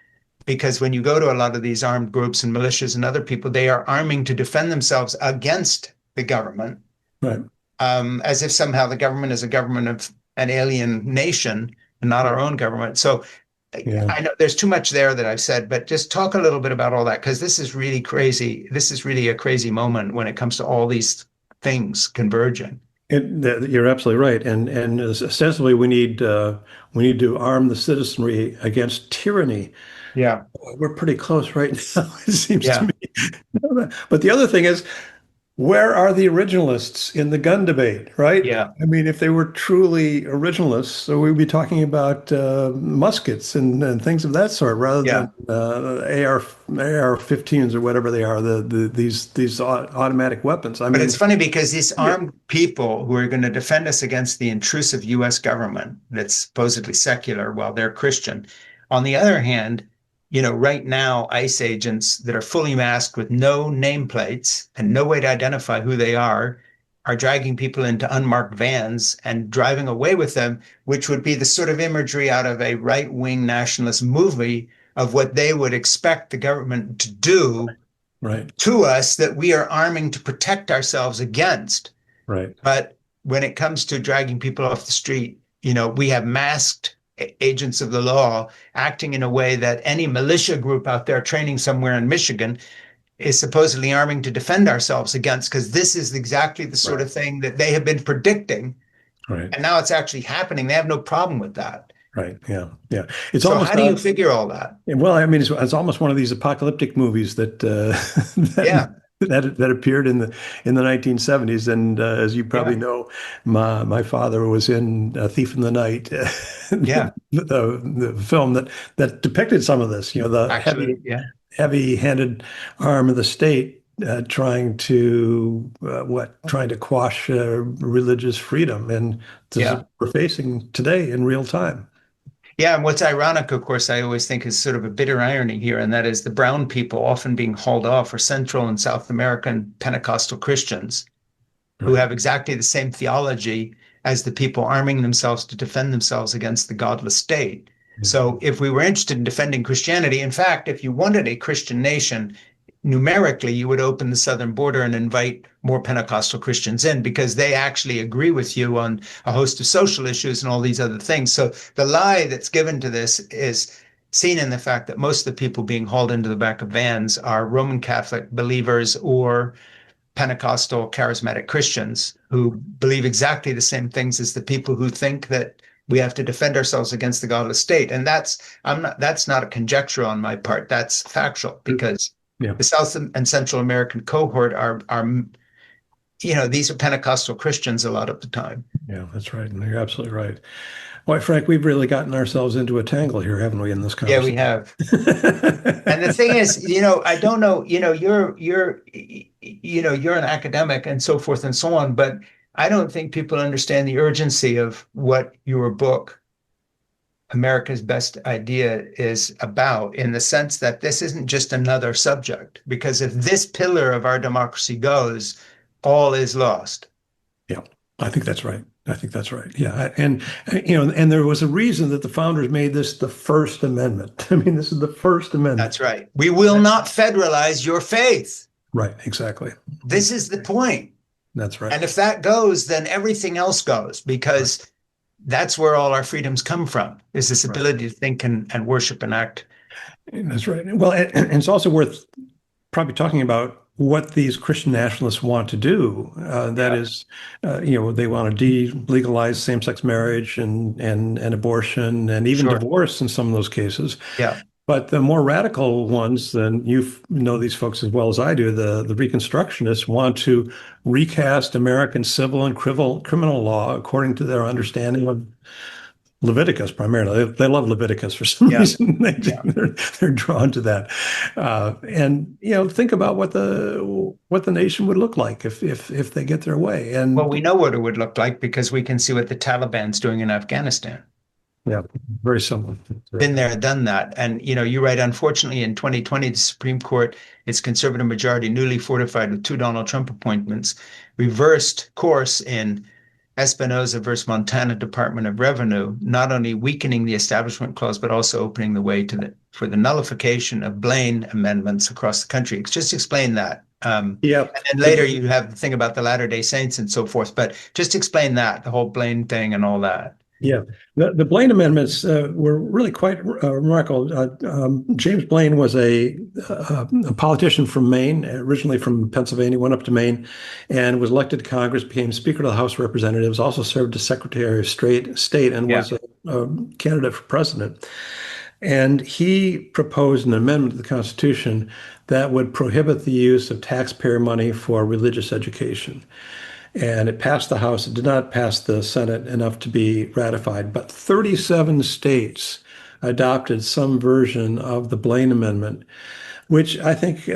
because when you go to a lot of these armed groups and militias and other people, they are arming to defend themselves against the government, right. as if somehow the government is a government of an alien nation and not our own government. So Yeah. I know there's too much there that I've said, but just talk a little bit about all that because this is really crazy. This is really a crazy moment when it comes to all these things converging. You're absolutely right, and ostensibly we need to arm the citizenry against tyranny. Yeah. We're pretty close right now, it seems to Yeah. me. But the other thing is, where are the originalists in the gun debate, right? Yeah. I mean, if they were truly originalists, so we'd be talking about muskets and things of that sort rather than Yeah. AR-15s or whatever they are, these automatic weapons. I But it's mean, funny because these yeah, armed people who are going to defend us against the intrusive US government that's supposedly secular while they're Christian. On the other hand, right now, ICE agents that are fully masked with no nameplates and no way to identify who they are dragging people into unmarked vans and driving away with them, which would be the sort of imagery out of a right-wing nationalist movie of what they would expect the government to do right, to us that we are arming to protect ourselves against. right, But when it comes to dragging people off the street, we have masked agents of the law acting in a way that any militia group out there training somewhere in Michigan is supposedly arming to defend ourselves against, because this is exactly the sort right, of thing that they have been predicting. right, And now it's actually happening. They have no problem with that. right. Yeah, yeah. It's So almost how do you figure all that? well, I mean, it's almost one of these apocalyptic movies that Yeah, that appeared in the 1970s. And as you probably yeah, know, my father was in Thief in the Night, yeah. the film that depicted some of this. You know, the Actually, yeah, heavy-handed arm of the state trying to quash religious freedom, and this is yeah. what we're facing today in real time. Yeah, and what's ironic, of course, I always think is sort of a bitter irony here, and that is the brown people often being hauled off are Central and South American Pentecostal Christians who Right. have exactly the same theology as the people arming themselves to defend themselves against the godless state. Yeah. So if we were interested in defending Christianity, in fact, if you wanted a Christian nation, numerically, you would open the southern border and invite more Pentecostal Christians in because they actually agree with you on a host of social issues and all these other things. So the lie that's given to this is seen in the fact that most of the people being hauled into the back of vans are Roman Catholic believers or Pentecostal charismatic Christians who believe exactly the same things as the people who think that we have to defend ourselves against the godless state. And that's not a conjecture on my part. That's factual because Yeah. the South and Central American cohort are these are Pentecostal Christians a lot of the time. Yeah, that's right. And you're absolutely right. Why, Frank, we've really gotten ourselves into a tangle here, haven't we, in this Yeah, we conversation? have. And the thing is, I don't know, you're an academic and so forth and so on, but I don't think people understand the urgency of what your book, America's Best Idea, is about, in the sense that this isn't just another subject, because if this pillar of our democracy goes, all is lost. Yeah, I think that's right. I think that's right. Yeah, and and there was a reason that the founders made this the First Amendment. I mean, this is the First Amendment. That's right. We will not federalize your faith. Right, exactly. This is the point. That's right. And if that goes, then everything else goes, because that's where all our freedoms come from, is this Right. ability to think and worship and act. That's right. Well, and it's also worth probably talking about what these Christian nationalists want to do. That Yeah, is, they want to de-legalize same-sex marriage and abortion and even sure. divorce in some of those cases. Yeah, But the more radical ones, and you know these folks as well as I do, the Reconstructionists want to recast American civil and criminal law according to their understanding of Leviticus primarily. They love Leviticus for some yeah, reason. yeah. They're drawn to that, and think about what the nation would look like if they get their way. Well, And we know what it would look like because we can see what the Taliban's doing in Afghanistan. yeah, very similar. Been there, done that. And you write, unfortunately, in 2020, the Supreme Court, its conservative majority, newly fortified with two Donald Trump appointments, reversed course in Espinoza versus Montana Department of Revenue, not only weakening the Establishment Clause, but also opening the way for the nullification of Blaine amendments across the country. Just explain that. Yeah. And then later you have the thing about the Latter-day Saints and so forth, but just explain that, the whole Blaine thing and all that. Yeah, the Blaine amendments were really quite remarkable. James Blaine was a politician from Maine, originally from Pennsylvania, went up to Maine and was elected to Congress, became Speaker of the House of Representatives, also served as Secretary of State, and Yeah. was a candidate for president. And he proposed an amendment to the Constitution that would prohibit the use of taxpayer money for religious education. And it passed the House. It did not pass the Senate enough to be ratified, but 37 states adopted some version of the Blaine Amendment, which I think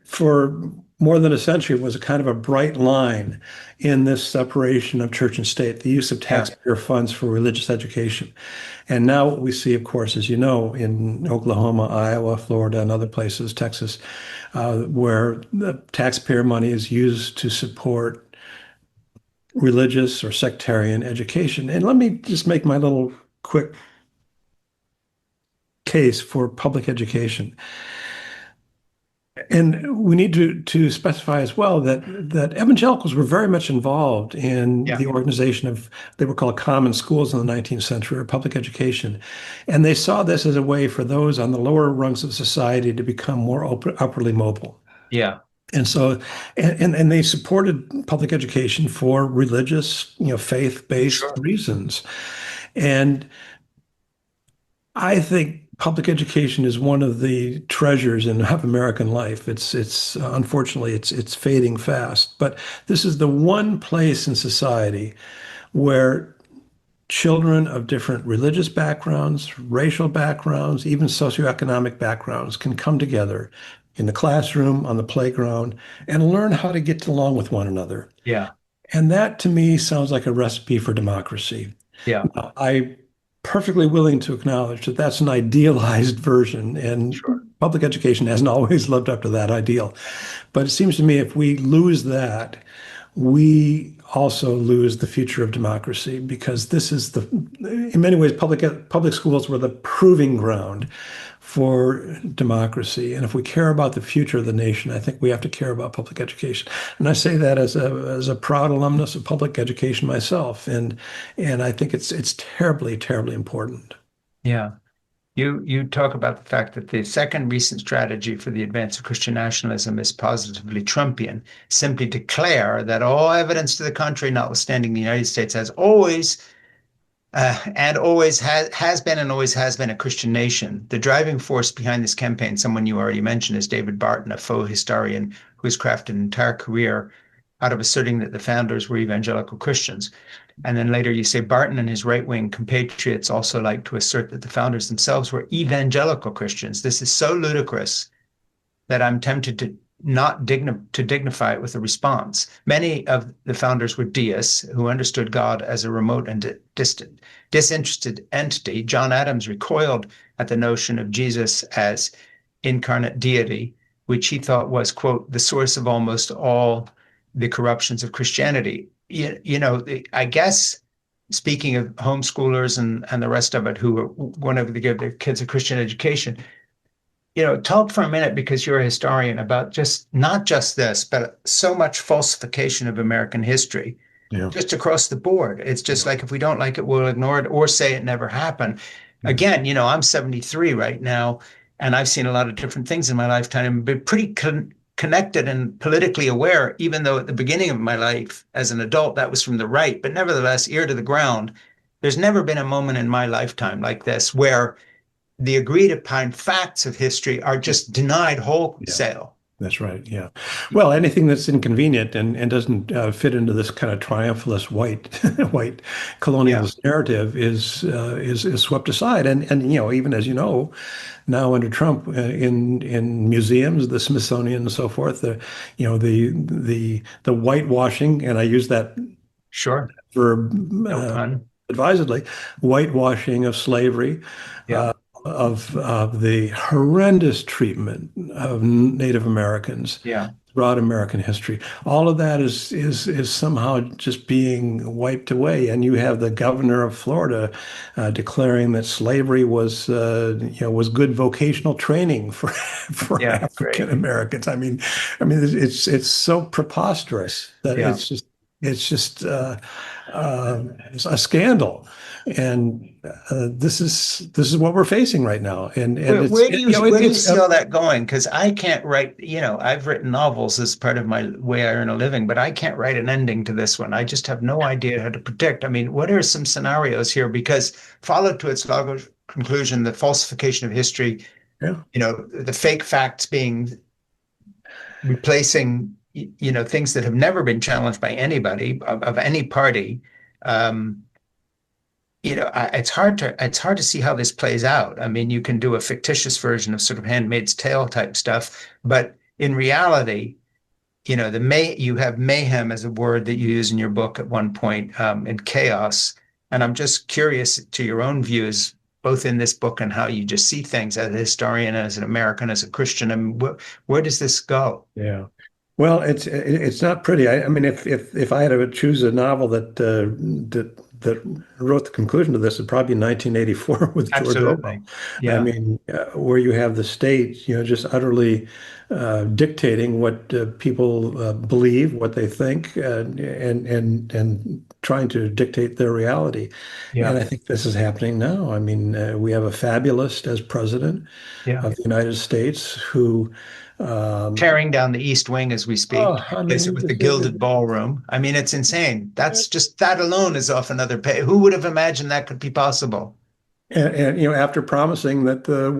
for more than a century was a kind of a bright line in this separation of church and state, the use of Yeah. taxpayer funds for religious education. And now what we see, of course, as you know, in Oklahoma, Iowa, Florida, and other places, Texas, where the taxpayer money is used to support religious or sectarian education. And let me just make my little quick case for public education. And we need to specify as well that evangelicals were very much involved in Yeah. the organization of, they were called common schools in the 19th century, or public education. And they saw this as a way for those on the lower rungs of society to become more upwardly mobile. Yeah. And so, and they supported public education for religious, faith-based Sure. reasons. And I think public education is one of the treasures of American life. It's unfortunately it's fading fast, but this is the one place in society where children of different religious backgrounds, racial backgrounds, even socioeconomic backgrounds can come together in the classroom, on the playground, and learn how to get along with one another. Yeah. And that to me sounds like a recipe for democracy. Yeah. Now, I'm perfectly willing to acknowledge that that's an idealized version, and Sure. public education hasn't always lived up to that ideal. But it seems to me if we lose that, we also lose the future of democracy, because this is in many ways, public schools were the proving ground for democracy. And if we care about the future of the nation, I think we have to care about public education. And I say that as a proud alumnus of public education myself. And I think it's terribly, terribly important. Yeah. You talk about the fact that the second recent strategy for the advance of Christian nationalism is positively Trumpian, simply declare that all evidence to the contrary, notwithstanding the United States has always and always has been and always has been a Christian nation. The driving force behind this campaign, someone you already mentioned, is David Barton, a faux historian who has crafted an entire career out of asserting that the founders were evangelical Christians. And then later you say Barton and his right-wing compatriots also like to assert that the founders themselves were evangelical Christians. This is so ludicrous that I'm tempted to not dignify it with a response. Many of the founders were deists who understood God as a remote and distant, disinterested entity. John Adams recoiled at the notion of Jesus as incarnate deity, which he thought was, quote, the source of almost all the corruptions of Christianity. I guess, speaking of homeschoolers and the rest of it who wanted to give their kids a Christian education, talk for a minute, because you're a historian, about not just this, but so much falsification of American history, Yeah. just across the board. It's just like, if we don't like it, we'll ignore it or say it never happened. Yeah. Again, I'm 73 right now, and I've seen a lot of different things in my lifetime, but pretty connected and politically aware, even though at the beginning of my life as an adult, that was from the right, but nevertheless, ear to the ground. There's never been a moment in my lifetime like this where the agreed upon facts of history are just denied wholesale. That's right. Yeah. Well, anything that's inconvenient and doesn't fit into this kind of triumphalist white colonialist narrative is swept aside. And even as you know, now under Trump, in museums, the Smithsonian and so forth, the whitewashing, and I use that Sure. verb No pun. advisedly, whitewashing of slavery. Yeah. Of the horrendous treatment of Native Americans Yeah. throughout American history. All of that is somehow just being wiped away. And you have the governor of Florida declaring that slavery was good vocational training for Yeah, African Americans. I mean, it's so preposterous that Yeah. it's just it's a scandal. And this is what we're facing right now. And where do you see all that going? Because I can't write, I've written novels as part of my way I earn a living, but I can't write an ending to this one. I just have no idea how to predict. I mean, what are some scenarios here? Because follow to its conclusion, the falsification of history, Yeah. the fake facts being replacing, things that have never been challenged by anybody of any party. Um, it's hard to see how this plays out. I mean, you can do a fictitious version of sort of Handmaid's Tale type stuff, but in reality, you have mayhem as a word that you use in your book at one point, and chaos. And I'm just curious to your own views, both in this book and how you just see things as a historian, as an American, as a Christian. I mean, where does this go? Yeah. Well, it's not pretty. I mean, if I had to choose a novel that wrote the conclusion to this, it'd probably be 1984 with George Orwell. Absolutely. I Yeah. mean, where you have the state, just utterly dictating what people believe, what they think, and trying to dictate their reality. And Yeah. I think this is happening now. I mean, we have a fabulist as president Yeah. of the United States who. Tearing down the East Wing as we speak, I replace it mean, with the Gilded Ballroom. I mean, it's insane. That's just that alone is off another page. Who would have imagined that could be possible? and after promising that the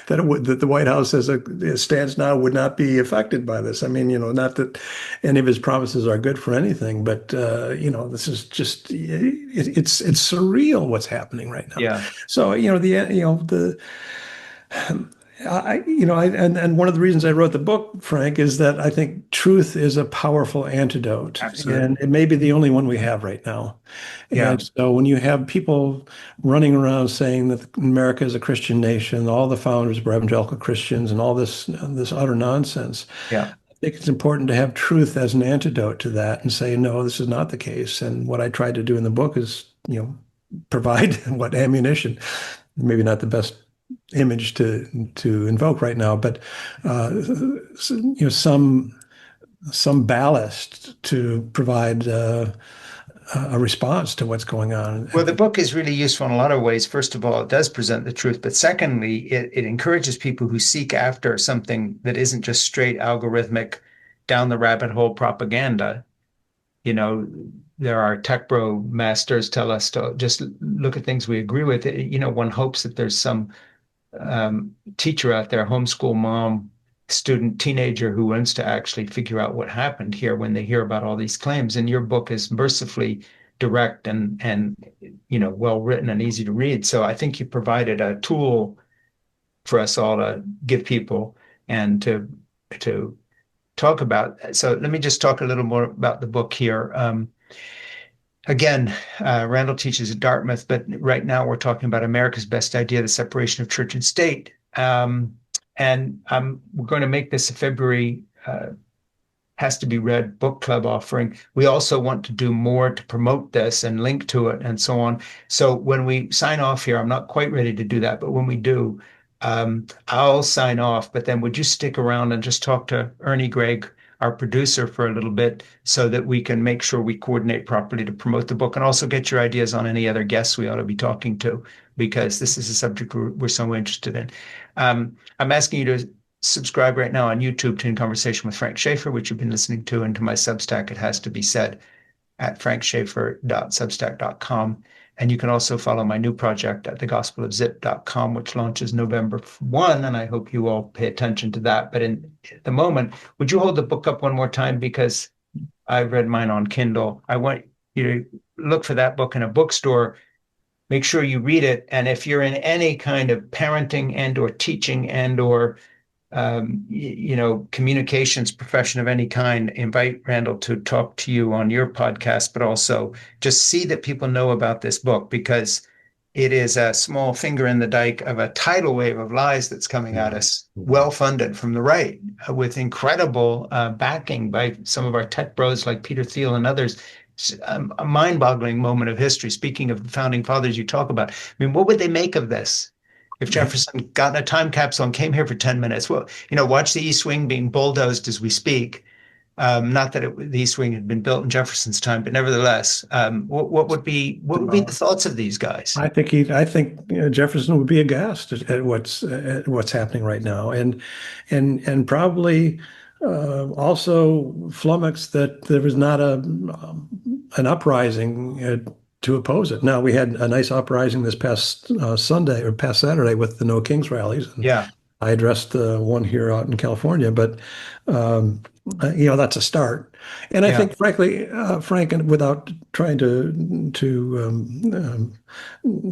that the White House as it stands now would not be affected by this. I mean, not that any of his promises are good for anything, but this is just it's surreal what's happening right now. Yeah, So the and one of the reasons I wrote the book, Frank, is that I think truth is a powerful antidote, and absolutely. it may be the only one we have right now. Yeah, And so when you have people running around saying that America is a Christian nation, all the founders were evangelical Christians, and all this utter nonsense, yeah, I think it's important to have truth as an antidote to that and say, no, this is not the case. And what I tried to do in the book is, provide what ammunition, maybe not the best image to invoke right now, but some ballast to provide a response to what's going on. well, the book is really useful in a lot of ways. First of all, it does present the truth, but secondly, it encourages people who seek after something that isn't just straight algorithmic down the rabbit hole propaganda. You know, there are tech bro masters tell us to just look at things we agree with. One hopes that there's some teacher out there, homeschool mom, student, teenager who wants to actually figure out what happened here when they hear about all these claims. And your book is mercifully direct and well written and easy to read. So I think you provided a tool for us all to give people and to talk about. So let me just talk a little more about the book here. Again, Randall teaches at Dartmouth, but right now we're talking about America's Best Idea, the separation of church and state. And we're going to make this a February has to be read book club offering. We also want to do more to promote this and link to it and so on. So when we sign off here, I'm not quite ready to do that, but when we do, I'll sign off. But then would you stick around and just talk to Ernie Gregg, our producer, for a little bit so that we can make sure we coordinate properly to promote the book and also get your ideas on any other guests we ought to be talking to, because this is a subject we're so interested in. I'm asking you to subscribe right now on YouTube to In Conversation with Frank Schaeffer, which you've been listening to, and to my Substack, It Has to Be Said, at frankschaeffer.substack.com. And you can also follow my new project at thegospelofzip.com, which launches November 1. And I hope you all pay attention to that. But at the moment, would you hold the book up one more time? Because I read mine on Kindle. I want you to look for that book in a bookstore. Make sure you read it. And if you're in any kind of parenting and or teaching and or communications profession of any kind, invite Randall to talk to you on your podcast, but also just see that people know about this book, because it is a small finger in the dike of a tidal wave of lies that's coming at us, well funded from the right, with incredible backing by some of our tech bros like Peter Thiel and others. It's a mind-boggling moment of history. Speaking of the founding fathers you talk about, I mean, what would they make of this? If Jefferson got in a time capsule and came here for 10 minutes, well, watch the East Wing being bulldozed as we speak. Not that the East Wing had been built in Jefferson's time, but nevertheless, what would be the thoughts of these guys? I think Jefferson would be aghast at what's happening right now, and probably also flummoxed that there was not an uprising to oppose it. Now, we had a nice uprising this past Sunday or past Saturday with the No Kings rallies. And Yeah. I addressed one here out in California, but that's a start. And I Yeah. think, frankly, Frank, and without trying to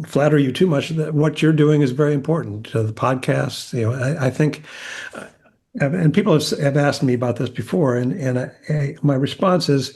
flatter you too much, that what you're doing is very important. The podcasts, I think, and people have asked me about this before, and my response is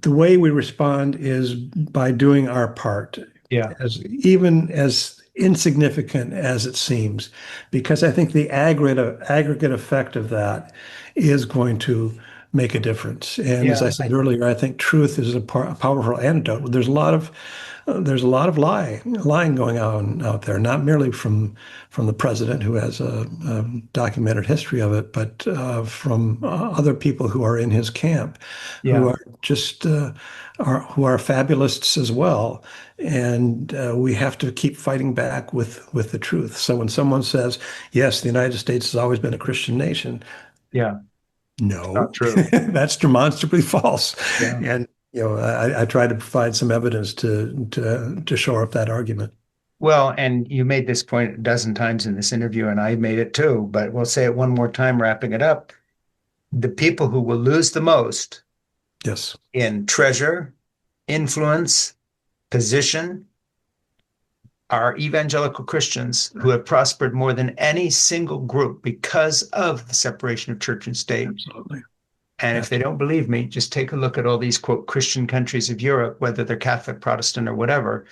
the way we respond is by doing our part, Yeah. even as insignificant as it seems, because I think the aggregate effect of that is going to make a difference. And as Yeah. I said earlier, I think truth is a powerful antidote. There's a lot of lying going on out there, not merely from the president, who has a documented history of it, but from other people who are in his camp, Yeah. who are just who are fabulists as well. And we have to keep fighting back with the truth. So when someone says, "Yes, the United States has always been a Christian nation," Yeah. no, Not true. that's demonstrably false. Yeah. And I try to provide some evidence to shore up that argument. Well, and you made this point a dozen times in this interview, and I made it too, but we'll say it one more time, wrapping it up. The people who will lose the most Yes. in treasure, influence, position are evangelical Christians who have prospered more than any single group because of the separation of church and state. Absolutely. And if they don't believe me, just take a look at all these, quote, Christian countries of Europe, whether they're Catholic, Protestant, or whatever.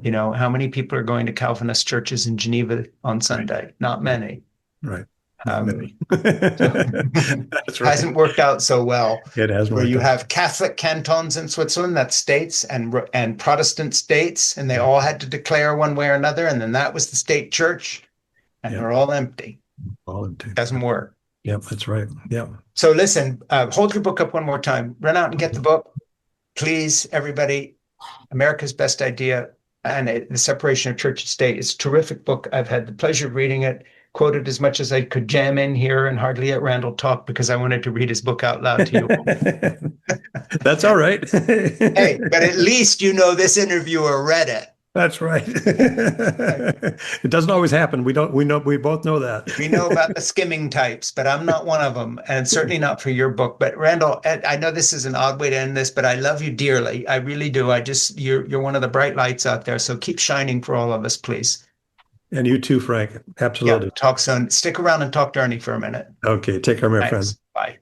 How many people are going to Calvinist churches in Geneva on Sunday? Right. Not many. Right. Not many. That's right. Hasn't worked out so well. It hasn't. Where you have Catholic cantons in Switzerland, that's states, and Protestant states, and they all had to declare one way or another, and then that was the state church, and they're all empty. All empty. Doesn't work. Yep, that's right. Yep. So listen, hold your book up one more time. Run out and get the book, please, everybody. America's Best Idea and The Separation of Church and State. It's a terrific book. I've had the pleasure of reading it, quoted as much as I could jam in here and hardly let Randall talk because I wanted to read his book out loud to you. That's all right. Hey, but at least this interviewer read it. That's right. It doesn't always happen. We both know that. We know about the skimming types, but I'm not one of them, and certainly not for your book. But Randall, I know this is an odd way to end this, but I love you dearly. I really do. You're one of the bright lights out there. So keep shining for all of us, please. And you too, Frank. Absolutely. Yeah, talk soon. Stick around and talk to Ernie for a minute. Okay. Take care, my friend. Bye.